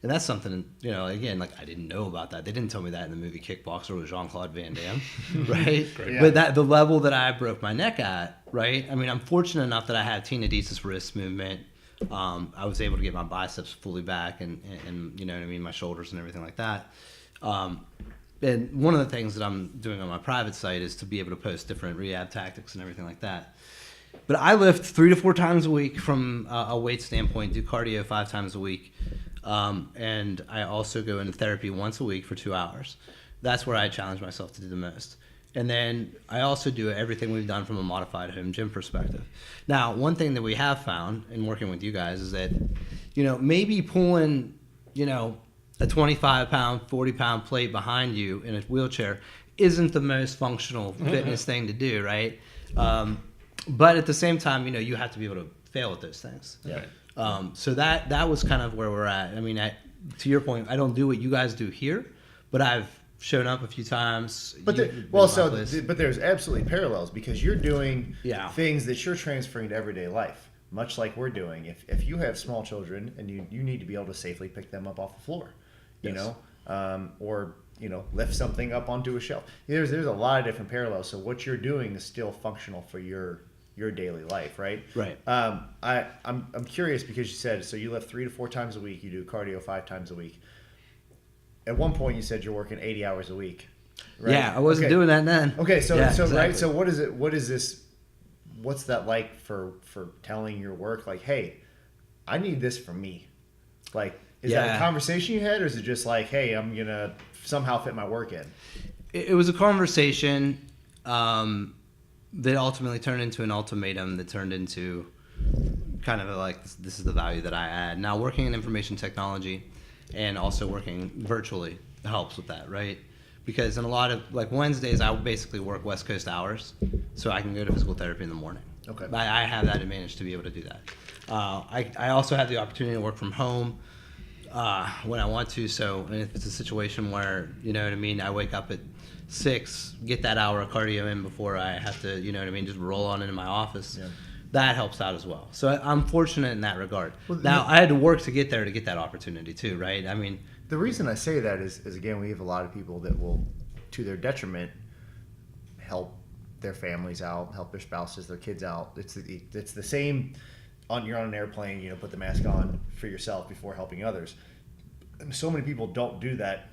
And that's something, again, like I didn't know about that. They didn't tell me that in the movie Kickboxer with Jean-Claude Van Damme, right? Yeah. But the level that I broke my neck at, right? I mean, I'm fortunate enough that I had tenodesis wrist movement. I was able to get my biceps fully back and you know what I mean, my shoulders and everything like that. And one of the things that I'm doing on my private site is to be able to post different rehab tactics and everything like that. But I lift 3 to 4 times a week from a weight standpoint, do cardio 5 times a week. And I also go into therapy once a week for 2 hours. That's where I challenge myself to do the most. And then I also do everything we've done from a modified home gym perspective. Now, one thing that we have found in working with you guys is that, maybe pulling, a 25-pound, 40-pound plate behind you in a wheelchair isn't the most functional fitness thing to do, right? But at the same time, you have to be able to fail at those things. Yeah. So that was kind of where we're at. I mean, to your point, I don't do what you guys do here, but I've shown up a few times. But there's absolutely parallels because you're doing things that you're transferring to everyday life, much like we're doing. If you have small children and you need to be able to safely pick them up off the floor, or lift something up onto a shelf. There's a lot of different parallels. So what you're doing is still functional for your daily life, right? Right. I'm curious because you said so you lift 3 to 4 times a week. You do cardio 5 times a week. At one point, you said you're working 80 hours a week. Right? Yeah, I wasn't doing that then. Okay, so exactly. Right. So what is it? What is this? What's that like for telling your work? Like, hey, I need this for me. Like, is that a conversation you had, or is it just like, hey, I'm gonna somehow fit my work in? It was a conversation that ultimately turned into an ultimatum that turned into kind of like this is the value that I add. Now, working in information technology and also working virtually helps with that, right? Because in a lot of, like Wednesdays, I basically work West Coast hours, so I can go to physical therapy in the morning. Okay. I have that advantage to be able to do that. I also have the opportunity to work from home when I want to, so if it's a situation where, you know what I mean, I wake up at 6, get that hour of cardio in before I have to, you know what I mean, just roll on into my office. Yeah. That helps out as well. So I'm fortunate in that regard. Well, now, I had to work to get there to get that opportunity too, right? I mean, the reason I say that is again, we have a lot of people that will, to their detriment, help their families out, help their spouses, their kids out. It's the same. You're on an airplane, put the mask on for yourself before helping others. And so many people don't do that,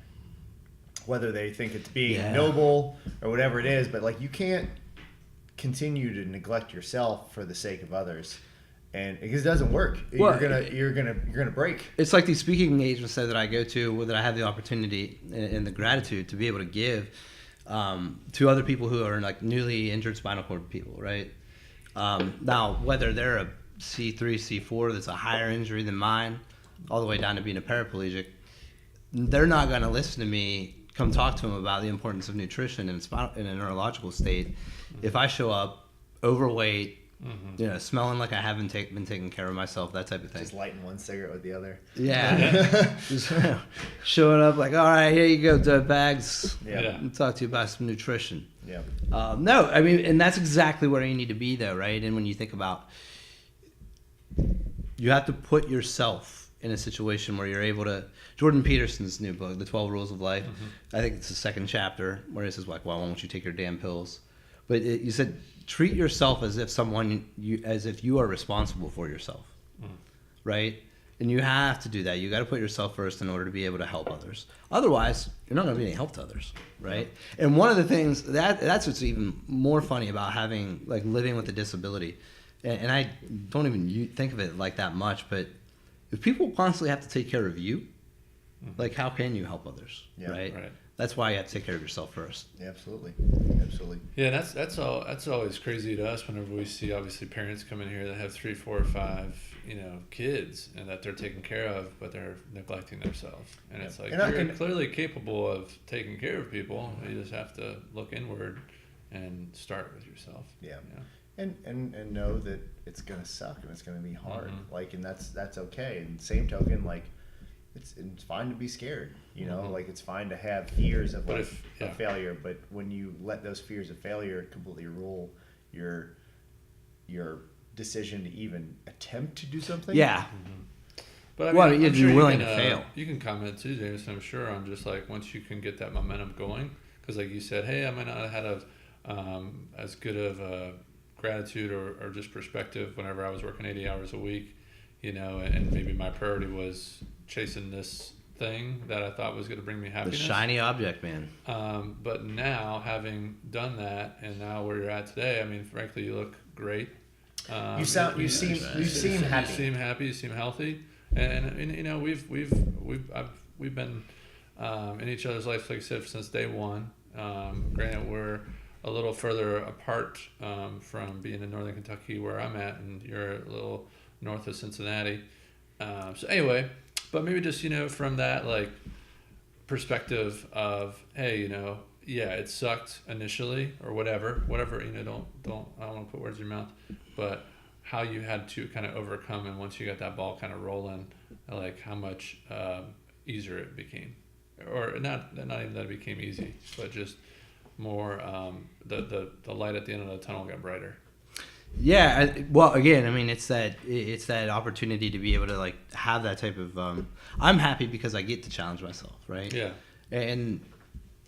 whether they think it's being noble or whatever it is. But like, you can't continue to neglect yourself for the sake of others, and because it doesn't work. Well, you're gonna break. It's like these speaking engagements that I go to, that I have the opportunity and the gratitude to be able to give to other people who are like newly injured spinal cord people, right? Now, whether they're a C3, C4 that's a higher injury than mine, all the way down to being a paraplegic, they're not going to listen to me come talk to them about the importance of nutrition in a neurological state if I show up overweight, smelling like I haven't been taking care of myself, that type of thing. Just lighting one cigarette with the other. Yeah. Just showing up like, all right, here you go, dirt bags. Yeah. I'll talk to you about some nutrition. Yeah. No, I mean, and that's exactly where you need to be, though, right? And when you think about, you have to put yourself in a situation where you're able to. Jordan Peterson's new book, The 12 Rules of Life, I think it's the second chapter where he says, like, well, why won't you take your damn pills? But you said, treat yourself as if you are responsible for yourself, right? And you have to do that. You got to put yourself first in order to be able to help others. Otherwise, you're not going to be any help to others, right? And one of the things that's what's even more funny about living with a disability, and I don't even think of it like that much, but if people constantly have to take care of you, like, how can you help others, right? That's why you have to take care of yourself first. Yeah, absolutely. Yeah, that's always crazy to us whenever we see obviously parents come in here that have 3, 4, or 5 kids and that they're taking care of, but they're neglecting themselves. And it's like, you're clearly capable of taking care of people. You just have to look inward and start with yourself. Yeah. And know that it's gonna suck and it's gonna be hard. And that's okay. And same token, like, it's fine to be scared, you know, like it's fine to have fears of of failure, but when you let those fears of failure completely rule your decision to even attempt to do something. Yeah. But I mean, I'm sure you're willing to fail. You can comment too, James, I'm sure, on just like once you can get that momentum going, because like you said, hey, I might not have had as good of gratitude or just perspective whenever I was working 80 hours a week, you know, and maybe my priority was chasing this thing that I thought was going to bring me happiness. The shiny object, man. But now, having done that, and now where you're at today, I mean, frankly, you look great. You seem happy. You seem happy. You seem healthy, and you know we've been in each other's lives, like I said, since day one. Granted, we're a little further apart from being in northern Kentucky where I'm at, and you're a little north of Cincinnati. So anyway, but maybe just, you know, from that like perspective of, hey, you know, yeah, it sucked initially or whatever, you know, don't I don't want to put words in your mouth, but how you had to kind of overcome, and once you got that ball kind of rolling, like how much easier it became, or not even that it became easy, but just more the light at the end of the tunnel got brighter. Yeah, well, again, I mean, it's that opportunity to be able to like have that type of. I'm happy because I get to challenge myself, right? Yeah. And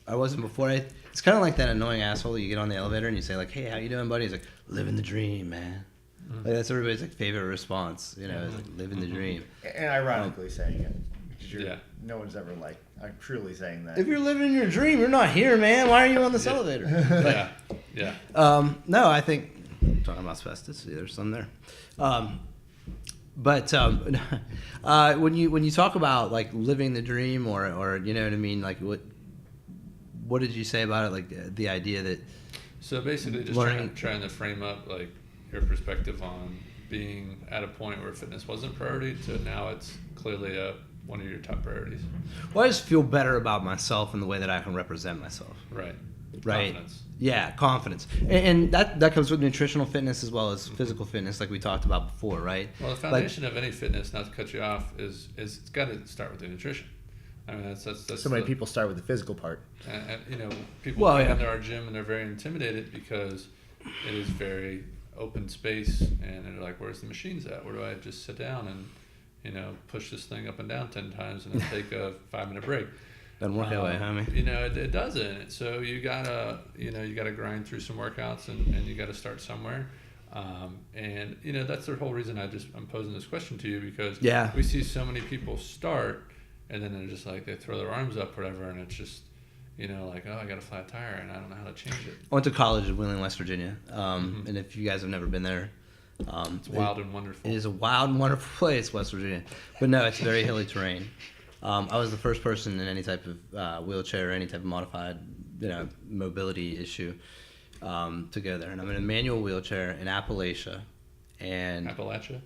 I wasn't before. It's kind of like that annoying asshole. You get on the elevator and you say like, "Hey, how you doing, buddy?" He's like, "Living the dream, man." Mm-hmm. Like that's everybody's like favorite response, you know, is like living the dream. And ironically saying it, because no one's ever like, I'm truly saying that. If you're living your dream, you're not here, man. Why are you on this elevator? Yeah. No, I think. Talking about asbestos, there's some there. But when you talk about like living the dream, or you know what I mean, like what did you say about it? Like the idea that. So basically, just trying to frame up like your perspective on being at a point where fitness wasn't a priority to now it's clearly one of your top priorities. Well, I just feel better about myself and the way that I can represent myself. Right. Confidence. Yeah, confidence. And that comes with nutritional fitness as well as physical fitness, like we talked about before, right? Well, the foundation of any fitness, not to cut you off, is it's got to start with the nutrition. I mean, that's so many people start with the physical part. And you know, people come into our gym and they're very intimidated because it is very open space, and they're like, "Where's the machines at? Where do I just sit down and, you know, push this thing up and down 10 times and then take a 5-minute break?" Doesn't work that way, homie. You know, it doesn't. So you gotta grind through some workouts, and you gotta start somewhere. And you know, that's the whole reason I'm posing this question to you, because we see so many people start, and then they're just like, they throw their arms up, or whatever, and it's just, you know, like, oh, I got a flat tire and I don't know how to change it. I went to college in Wheeling, West Virginia, and if you guys have never been there, it's wild and wonderful. It is a wild and wonderful place, West Virginia, but no, it's very hilly terrain. I was the first person in any type of wheelchair or any type of modified, you know, mobility issue to go there. And I'm in a manual wheelchair in Appalachia. Appalachia?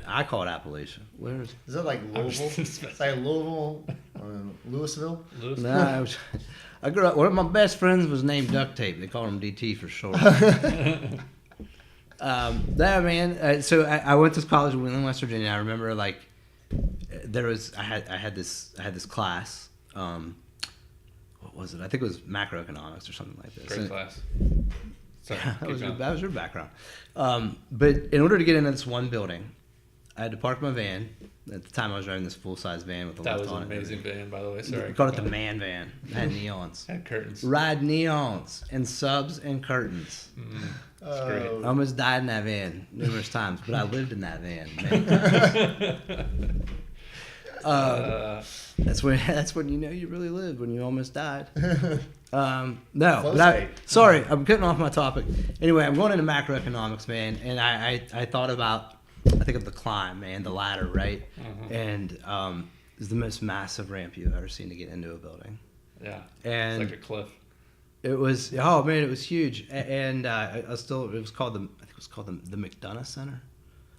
I call it Appalachia. Where is that, like Louisville? It's like Louisville, Louisville? No, I grew up. One of my best friends was named Duct Tape. They call him DT for short. Man. So I went to college in Wheeling, West Virginia. I remember like. I had this class. What was it? I think it was macroeconomics or something like this. Great class. Sorry, that was your background. But in order to get into this one building, I had to park my van. At the time, I was driving this full-size van with a lift on it. That was an amazing van, by the way. Sorry. We called it the man van. It had neons. Had curtains. Ride neons and subs and curtains. That's great. I almost died in that van numerous times, but I lived in that van many times. That's when you know you really lived, when you almost died. Sorry, I'm cutting off my topic. Anyway, I'm going into macroeconomics, man, and I thought about, I think of the climb, man, the ladder, right? Mm-hmm. And it's the most massive ramp you've ever seen to get into a building. Yeah, and it's like a cliff. It was, oh man, it was huge, and it was called the McDonough Center.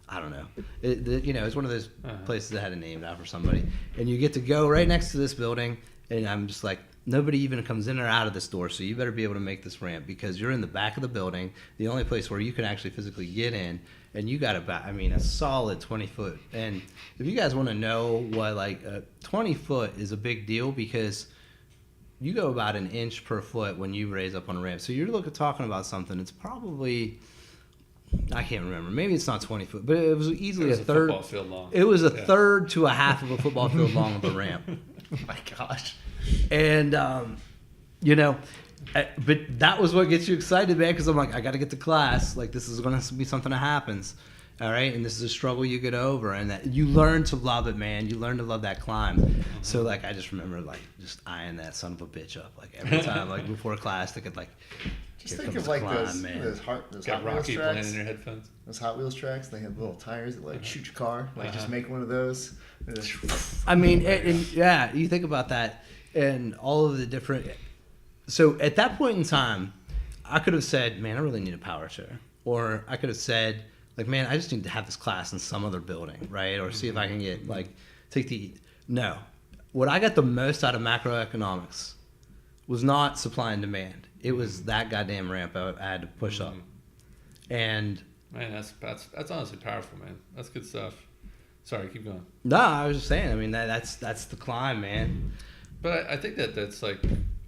I don't know. It's one of those places that had a name out for somebody, and you get to go right next to this building, and I'm just like, nobody even comes in or out of this door, so you better be able to make this ramp because you're in the back of the building, the only place where you can actually physically get in, and you got a solid 20 foot. And if you guys want to know what, like, 20 foot is a big deal because you go about an inch per foot when you raise up on a ramp. So you're talking about something, it's probably, I can't remember. Maybe it's not 20 foot, but it was easily a third. Football field long. It was a third to a half of a football field long of a ramp. Oh my gosh. And, but that was what gets you excited, man, because I'm like, I got to get to class. Like, this is going to be something that happens. All right. And this is a struggle you get over. And that you learn to love it, man. You learn to love that climb. So, like, I just remember, like, just eyeing that son of a bitch up. Like, every time, like, before class, they could, like, just think of, like, those Hot Wheels Rocky tracks. playing in your headphones. Those Hot Wheels tracks, they have little tires that, like, shoot your car. Like, just make one of those. I mean, yeah, you think about that and all of the different. So at that point in time, I could have said, man, I really need a power chair. Or I could have said, like, man, I just need to have this class in some other building, right? Or see if I can get, like, No. What I got the most out of macroeconomics was not supply and demand. It was that goddamn ramp I had to push up. And man, that's honestly powerful, man. That's good stuff. Sorry, keep going. No, I was just saying. I mean, that's the climb, man. But I think that's like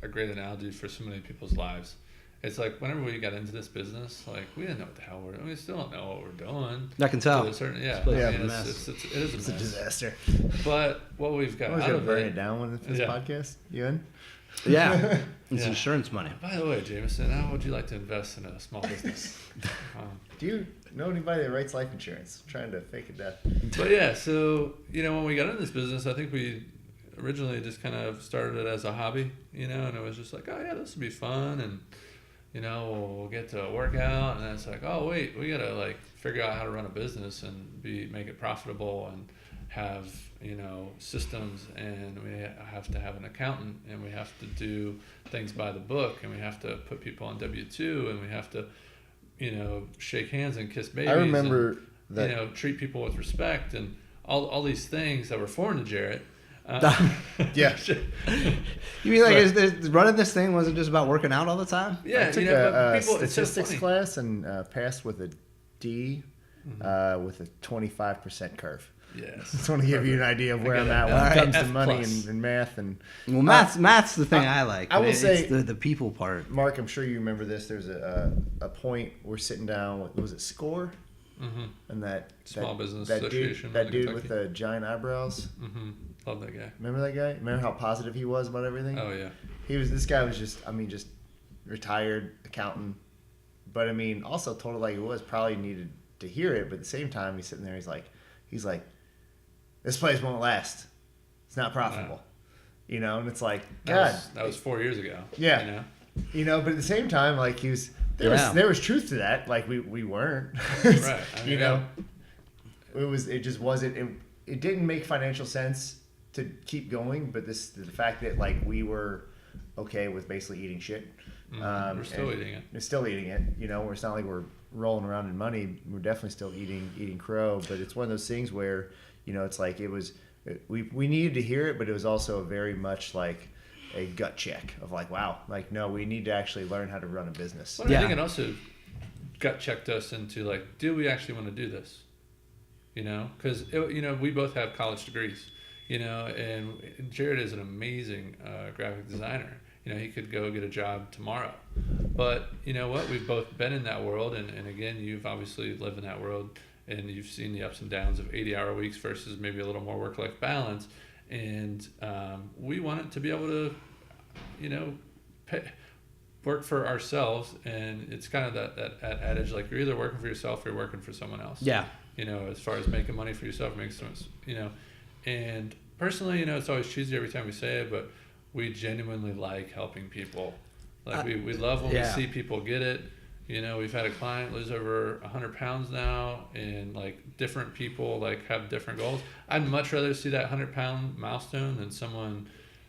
a great analogy for so many people's lives. It's like whenever we got into this business, like we didn't know what the hell we're doing. We still don't know what we're doing. I can tell. It's a mess. It is a mess. It's a disaster. But what we've got out to of burn it it down when this podcast. You in? Yeah, it's insurance money. By the way, Jamison, how would you like to invest in a small business? Do you know anybody that writes life insurance? I'm trying to fake a death. But yeah, so when we got into this business, I think we originally just kind of started it as a hobby, and it was just like, oh yeah, this would be fun, and we'll get to work out, and then it's like, oh wait, we gotta like figure out how to run a business and make it profitable and have systems, and we have to have an accountant, and we have to do things by the book, and we have to put people on W-2, and we have to shake hands and kiss babies. I remember and, that treat people with respect and all these things that were foreign to Jarrett. Yeah. You mean like running this thing wasn't just about working out all the time? Yeah, I took a statistics class and passed with a D with a 25% curve. Yes. Just want to give you an idea of where I'm at when it comes to money and math. And well, math's the thing I like. I will say it's the people part. Mark, I'm sure you remember this. There's a point we're sitting down with, was it SCORE? Mm-hmm. And that Small Business that Association. That dude with the giant eyebrows. Mm-hmm. Love that guy. Remember that guy? Remember how positive he was about everything? Oh yeah. This guy was just retired accountant, but also told it like it was. Probably needed to hear it, but at the same time he's sitting there. He's like, this place won't last. It's not profitable. Wow. And it's like, God. That was 4 years ago. Yeah. But at the same time, like there was truth to that. Like we weren't. Right. It just wasn't. It didn't make financial sense to keep going. But the fact that like we were okay with basically eating shit. We're still eating it. We're still eating it. Where it's not like we're rolling around in money. We're definitely still eating crow. But it's one of those things where it's like we needed to hear it, but it was also very much like a gut check of like, wow, like no, we need to actually learn how to run a business. Well, I think it also gut checked us into like, do we actually want to do this? Because we both have college degrees, and Jared is an amazing graphic designer. He could go get a job tomorrow. But you know what? We've both been in that world, and again, you've obviously lived in that world, and you've seen the ups and downs of 80-hour weeks versus maybe a little more work-life balance. And we wanted to be able to, work for ourselves. And it's kind of that adage, like you're either working for yourself or you're working for someone else. Yeah. As far as making money for yourself, makes sense, And personally, it's always cheesy every time we say it, but we genuinely like helping people. Like we love when we see people get it. We've had a client lose over 100 pounds now, and like different people like have different goals. I'd much rather see that 100-pound milestone than someone,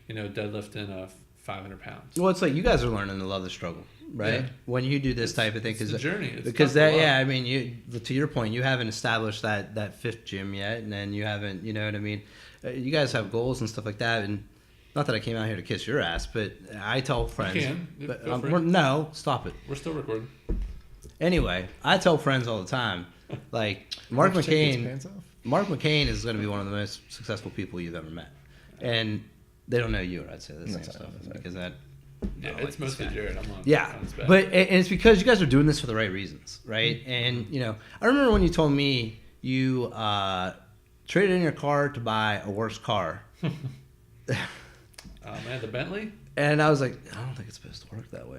deadlifting a 500 pounds. Well, it's like you guys are learning to love the struggle, right? Yeah. When you do this type of thing, it's the journey. To your point, you haven't established that fifth gym yet, and then you haven't, you know what I mean? You guys have goals and stuff like that, not that I came out here to kiss your ass, but I tell friends. You can. But, no, stop it. We're still recording. Anyway, I tell friends all the time, like Mark McCain is going to be one of the most successful people you've ever met, and they don't know you, or I'd say the same stuff because that. Yeah, it's mostly Jared. I'm on. Yeah, on but and it's because you guys are doing this for the right reasons, right? And I remember when you told me you traded in your car to buy a worse car. Man, the Bentley. And I was like, I don't think it's supposed to work that way,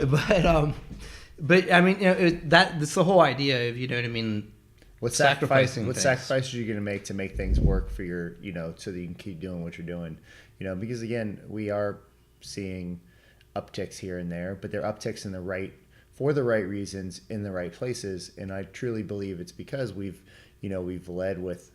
Mark. But I mean, that's the whole idea of, you know what I mean. What sacrifices are you going to make things work for your, so that you can keep doing what you're doing, because again, we are seeing upticks here and there, but they're upticks for the right reasons in the right places. And I truly believe it's because we've led with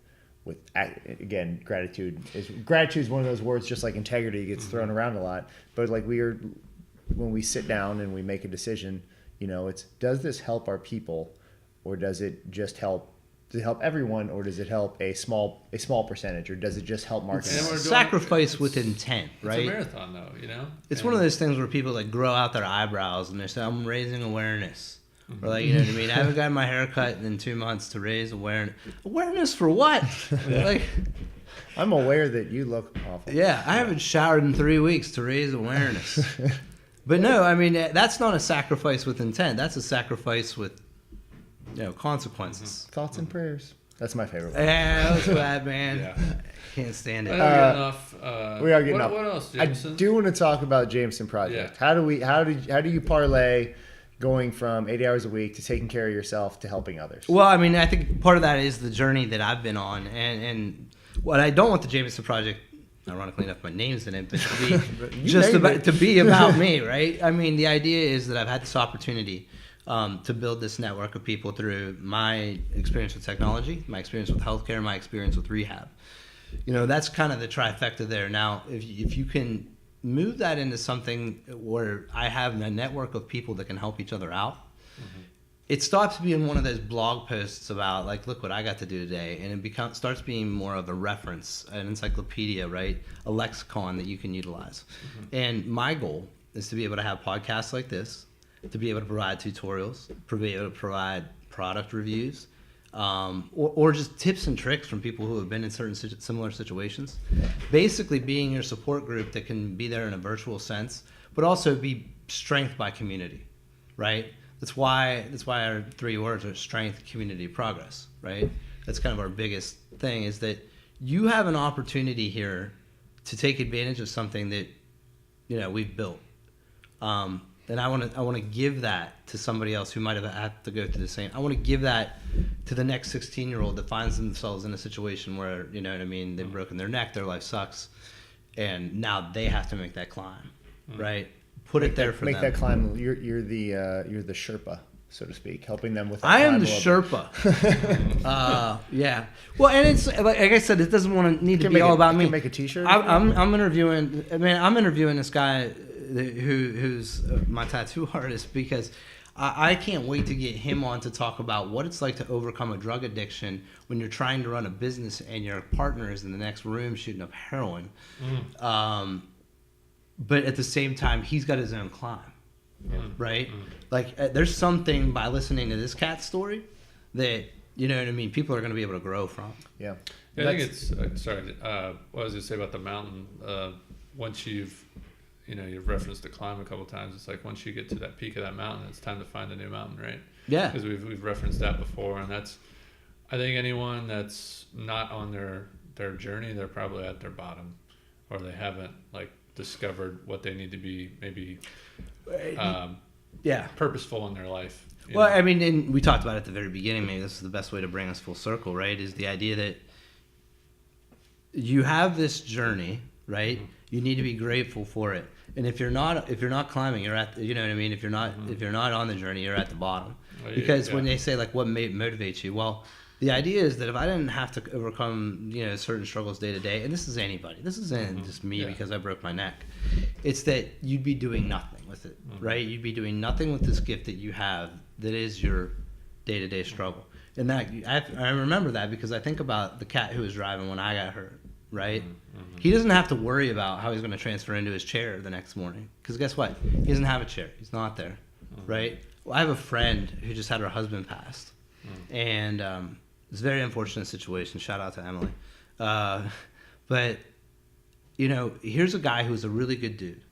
again, gratitude is one of those words, just like integrity gets thrown around a lot, but like when we sit down and we make a decision, it's, does this help our people, or does it just help everyone, or does it help a small percentage, or does it just help marketing? Sacrifice with intent, right? It's a marathon, though, It's one of those things where people like grow out their eyebrows and they say, I'm raising awareness. Or like, you know what I mean? I haven't gotten my hair cut in 2 months to raise awareness. Awareness for what? Like, I'm aware that you look awful. Yeah, I haven't showered in 3 weeks to raise awareness. But no, I mean, that's not a sacrifice with intent. That's a sacrifice with, consequences. Thoughts and prayers. That's my favorite one. Yeah, that was bad, man. Yeah. Can't stand it. We are getting enough. What else, Jameson? I do want to talk about Jamison Project. Yeah. How do you parlay going from 80 hours a week to taking care of yourself to helping others? Well, I mean, I think part of that is the journey that I've been on, and what I don't want the Jamison Project, ironically enough, my name's in it, but to be about me, right? I mean, the idea is that I've had this opportunity to build this network of people through my experience with technology, my experience with healthcare, my experience with rehab. That's kind of the trifecta there. Now, if you can move that into something where I have a network of people that can help each other out, it stops being one of those blog posts about like, look what I got to do today, and it starts being more of a reference, an encyclopedia, right? A lexicon that you can utilize. And my goal is to be able to have podcasts like this, to be able to provide tutorials, to be able to provide product reviews, or just tips and tricks from people who have been in certain similar situations. Basically being your support group that can be there in a virtual sense, but also be strength by community, right? That's why our 3 words are strength, community, progress, right? That's kind of our biggest thing, is that you have an opportunity here to take advantage of something that, we've built. And I want to give that to somebody else who might have had to go through the same. I want to give that to the next 16-year-old that finds themselves in a situation where, they've broken their neck, their life sucks, and now they have to make that climb, right? Put it there for them. Make that climb. You're the Sherpa, so to speak, helping them with that I climb am the Sherpa. Yeah. Well, and it's like I said, it doesn't need to be all about me. You can make a T-shirt. I'm interviewing. I'm interviewing this guy who's my tattoo artist, because I can't wait to get him on to talk about what it's like to overcome a drug addiction when you're trying to run a business and your partner is in the next room shooting up heroin. But at the same time, he's got his own climb, right? Like, there's something by listening to this cat's story that, people are going to be able to grow from. Yeah. I think it's, sorry, what was I going to say about the mountain? Once you've referenced the climb a couple times, it's like once you get to that peak of that mountain, it's time to find a new mountain, right? Yeah. Because we've referenced that before, and that's, I think anyone that's not on their journey, they're probably at their bottom, or they haven't, discovered what they need to be maybe purposeful in their life. Well, I mean, and we talked about it at the very beginning, maybe this is the best way to bring us full circle, right? Is the idea that you have this journey, right? You need to be grateful for it. And if you're not climbing, you're at, If you're not on the journey, you're at the bottom. Because when they say what motivates you, well, the idea is that if I didn't have to overcome, certain struggles day to day, and this is anybody, this isn't just me because I broke my neck, it's that you'd be doing nothing with it, right? You'd be doing nothing with this gift that you have that is your day-to-day struggle. And that I remember that because I think about the cat who was driving when I got hurt, right? He doesn't have to worry about how he's going to transfer into his chair the next morning. Because guess what? He doesn't have a chair. He's not there, right? Well, I have a friend who just had her husband passed. And it's a very unfortunate situation. Shout out to Emily. But, you know, here's a guy who's a really good dude.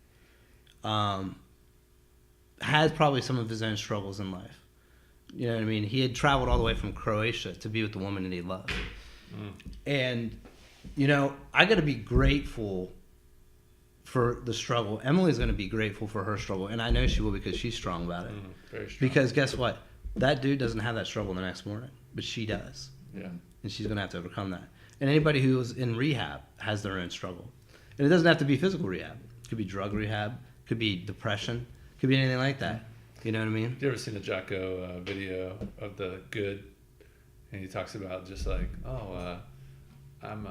Has probably some of his own struggles in life. You know what I mean? He had traveled all the way from Croatia to be with the woman that he loved. And, you know, I got to be grateful for the struggle. Emily's going to be grateful for her struggle. And I know she will because she's strong about it. Very strong. Because guess what? That dude doesn't have that struggle the next morning, but she does. Yeah. And she's going to have to overcome that. And anybody who's in rehab has their own struggle. And it doesn't have to be physical rehab. It could be drug rehab. It could be depression. It could be anything like that. You know what I mean? Have you ever seen the Jocko video of the good? And he talks about just like, I'm,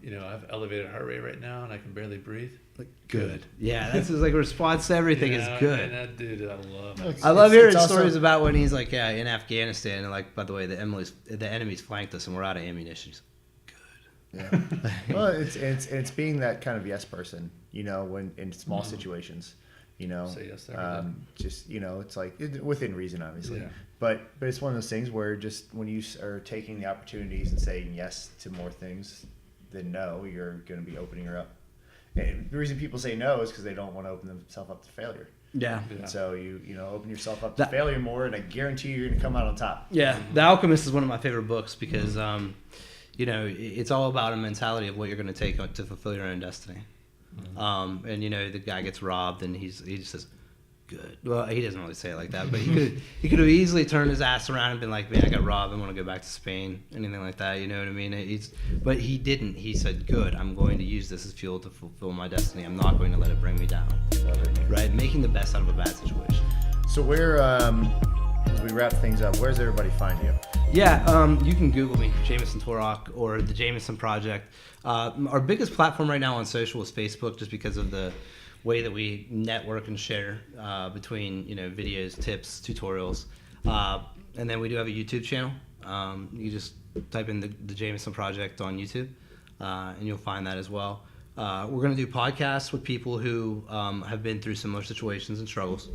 you know, I have elevated heart rate right now and I can barely breathe. Like, good. Yeah, that's his like response to everything is good. And that dude, I love it. I love hearing stories about when he's like, yeah, in Afghanistan, and like, by the way, the enemy's flanked us and we're out of ammunition. He's like, good. Yeah. Well, it's being that kind of yes person, you know, when in small situations, you know, say yes to everything. just, you know, it's like within reason, obviously, Yeah. but it's one of those things where just when you are taking the opportunities and saying yes to more things than no, you're going to be opening her up. And the reason people say no is because they don't want to open themselves up to failure. Yeah. And so you know, open yourself up to failure more, and I guarantee you're going to come out on top. Yeah, The Alchemist is one of my favorite books because, you know, it's all about a mentality of what you're going to take to fulfill your own destiny. And you know, the guy gets robbed, and he just says, "Good." Well, he doesn't really say it like that, but he could have easily turned his ass around and been like, "Man, I got robbed. I want to go back to Spain." Anything like that, you know what I mean? But he didn't. He said, "Good. I'm going to use this as fuel to fulfill my destiny. I'm not going to let it bring me down." Right? Making the best out of a bad situation. So where, as we wrap things up, where's everybody find you? Yeah, you can Google me, Jamison Torok, or the Jamison Project. Our biggest platform right now on social is Facebook, just because of the way that we network and share between, you know, videos, tips, tutorials, and then we do have a YouTube channel. You just type in the Jamison Project on YouTube, and you'll find that as well. We're going to do podcasts with people who have been through similar situations and struggles.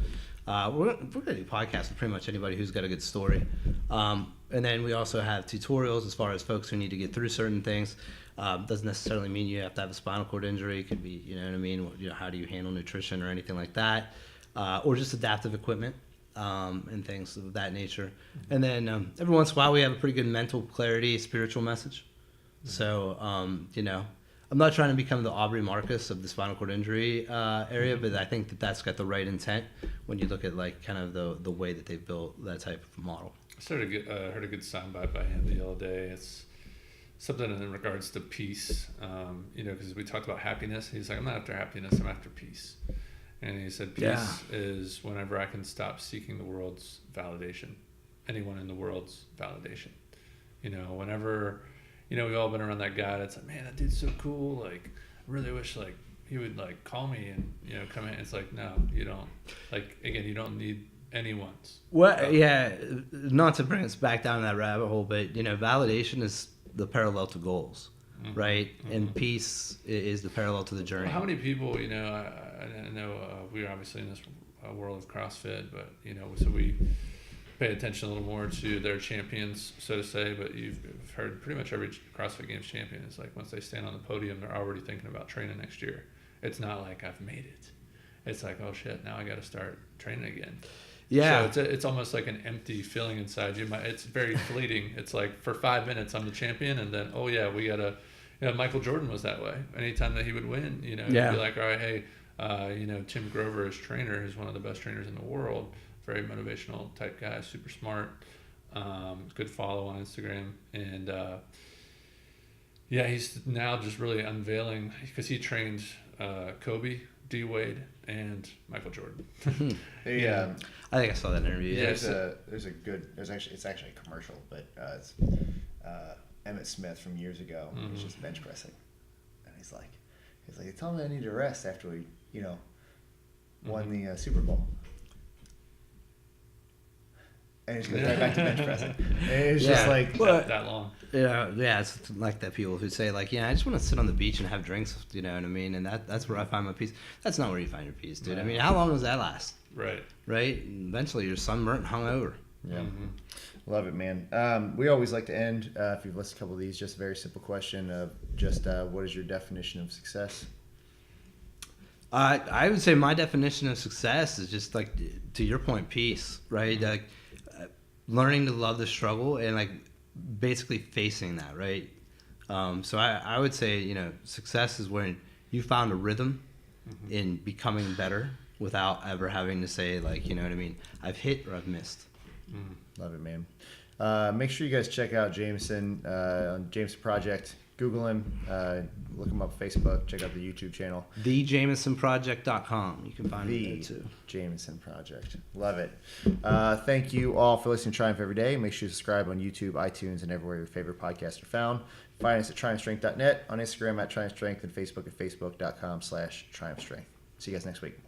We're going to do podcasts with pretty much anybody who's got a good story. And then we also have tutorials as far as folks who need to get through certain things. Doesn't necessarily mean you have to have a spinal cord injury. It could be, you know what I mean? You know, how do you handle nutrition or anything like that? Or just adaptive equipment and things of that nature. And then every once in a while we have a pretty good mental clarity, spiritual message. So, you know, I'm not trying to become the Aubrey Marcus of the spinal cord injury area, but I think that that's got the right intent when you look at like kind of the way that they've built that type of model. I heard a good soundbite by him the other day. It's something in regards to peace, you know, because we talked about happiness. He's like, I'm not after happiness, I'm after peace. And he said, peace is whenever I can stop seeking the world's validation, anyone in the world's validation. You know, whenever, you know, we've all been around that guy that's like, man, that dude's so cool. Like, I really wish, like, he would, like, call me and, you know, come in. It's like, no, you don't. Like, again, you don't need anyone's. Well, yeah, not to bring us back down that rabbit hole, but, you know, validation is the parallel to goals, right? And peace is the parallel to the journey. Well, how many people, you know, I know we're obviously in this world of CrossFit, but, you know, so we pay attention a little more to their champions, so to say, but you've heard pretty much every CrossFit Games champion is like, once they stand on the podium, they're already thinking about training next year. It's not like I've made it. It's like, oh shit, now I got to start training again. Yeah. So it's almost like an empty feeling inside you. It's very fleeting. It's like for 5 minutes I'm the champion, and then, oh yeah, we gotta. You know, Michael Jordan was that way. Anytime that he would win, you know, he'd be like, all right, hey, you know, Tim Grover, his trainer, is one of the best trainers in the world. Very motivational type guy, super smart, good follow on Instagram, and yeah, he's now just really unveiling because he trained Kobe, D Wade, and Michael Jordan. Yeah, I think I saw that interview. Yeah, it's actually a commercial, but it's Emmett Smith from years ago. He's just bench pressing, and he's like, tell me I need to rest after we, you know, won the Super Bowl. and he just goes right back to bench pressing. And it's just like that long. Yeah, it's like that people who say like, I just want to sit on the beach and have drinks, you know what I mean? And that's where I find my peace. That's not where you find your peace, dude. I mean, how long does that last? Right. Eventually you're sunburnt and hungover. Yeah. Mm-hmm. Love it, man. We always like to end, if you've listened to a couple of these, just a very simple question of just what is your definition of success? I would say my definition of success is just like, to your point, peace, right? Mm-hmm. Like learning to love the struggle and like basically facing that, right? So I would say, success is when you found a rhythm in becoming better without ever having to say like, you know what I mean? I've hit or I've missed. Love it, man. Make sure you guys check out Jamison on Jamison Project. Google him, look him up on Facebook, check out the YouTube channel. TheJamisonProject.com. You can find him there too. Jamison Project. Love it. Thank you all for listening to Triumph Every Day. Make sure you subscribe on YouTube, iTunes, and everywhere your favorite podcasts are found. Find us at TriumphStrength.net, on Instagram at TriumphStrength, and Facebook at Facebook.com/TriumphStrength. See you guys next week.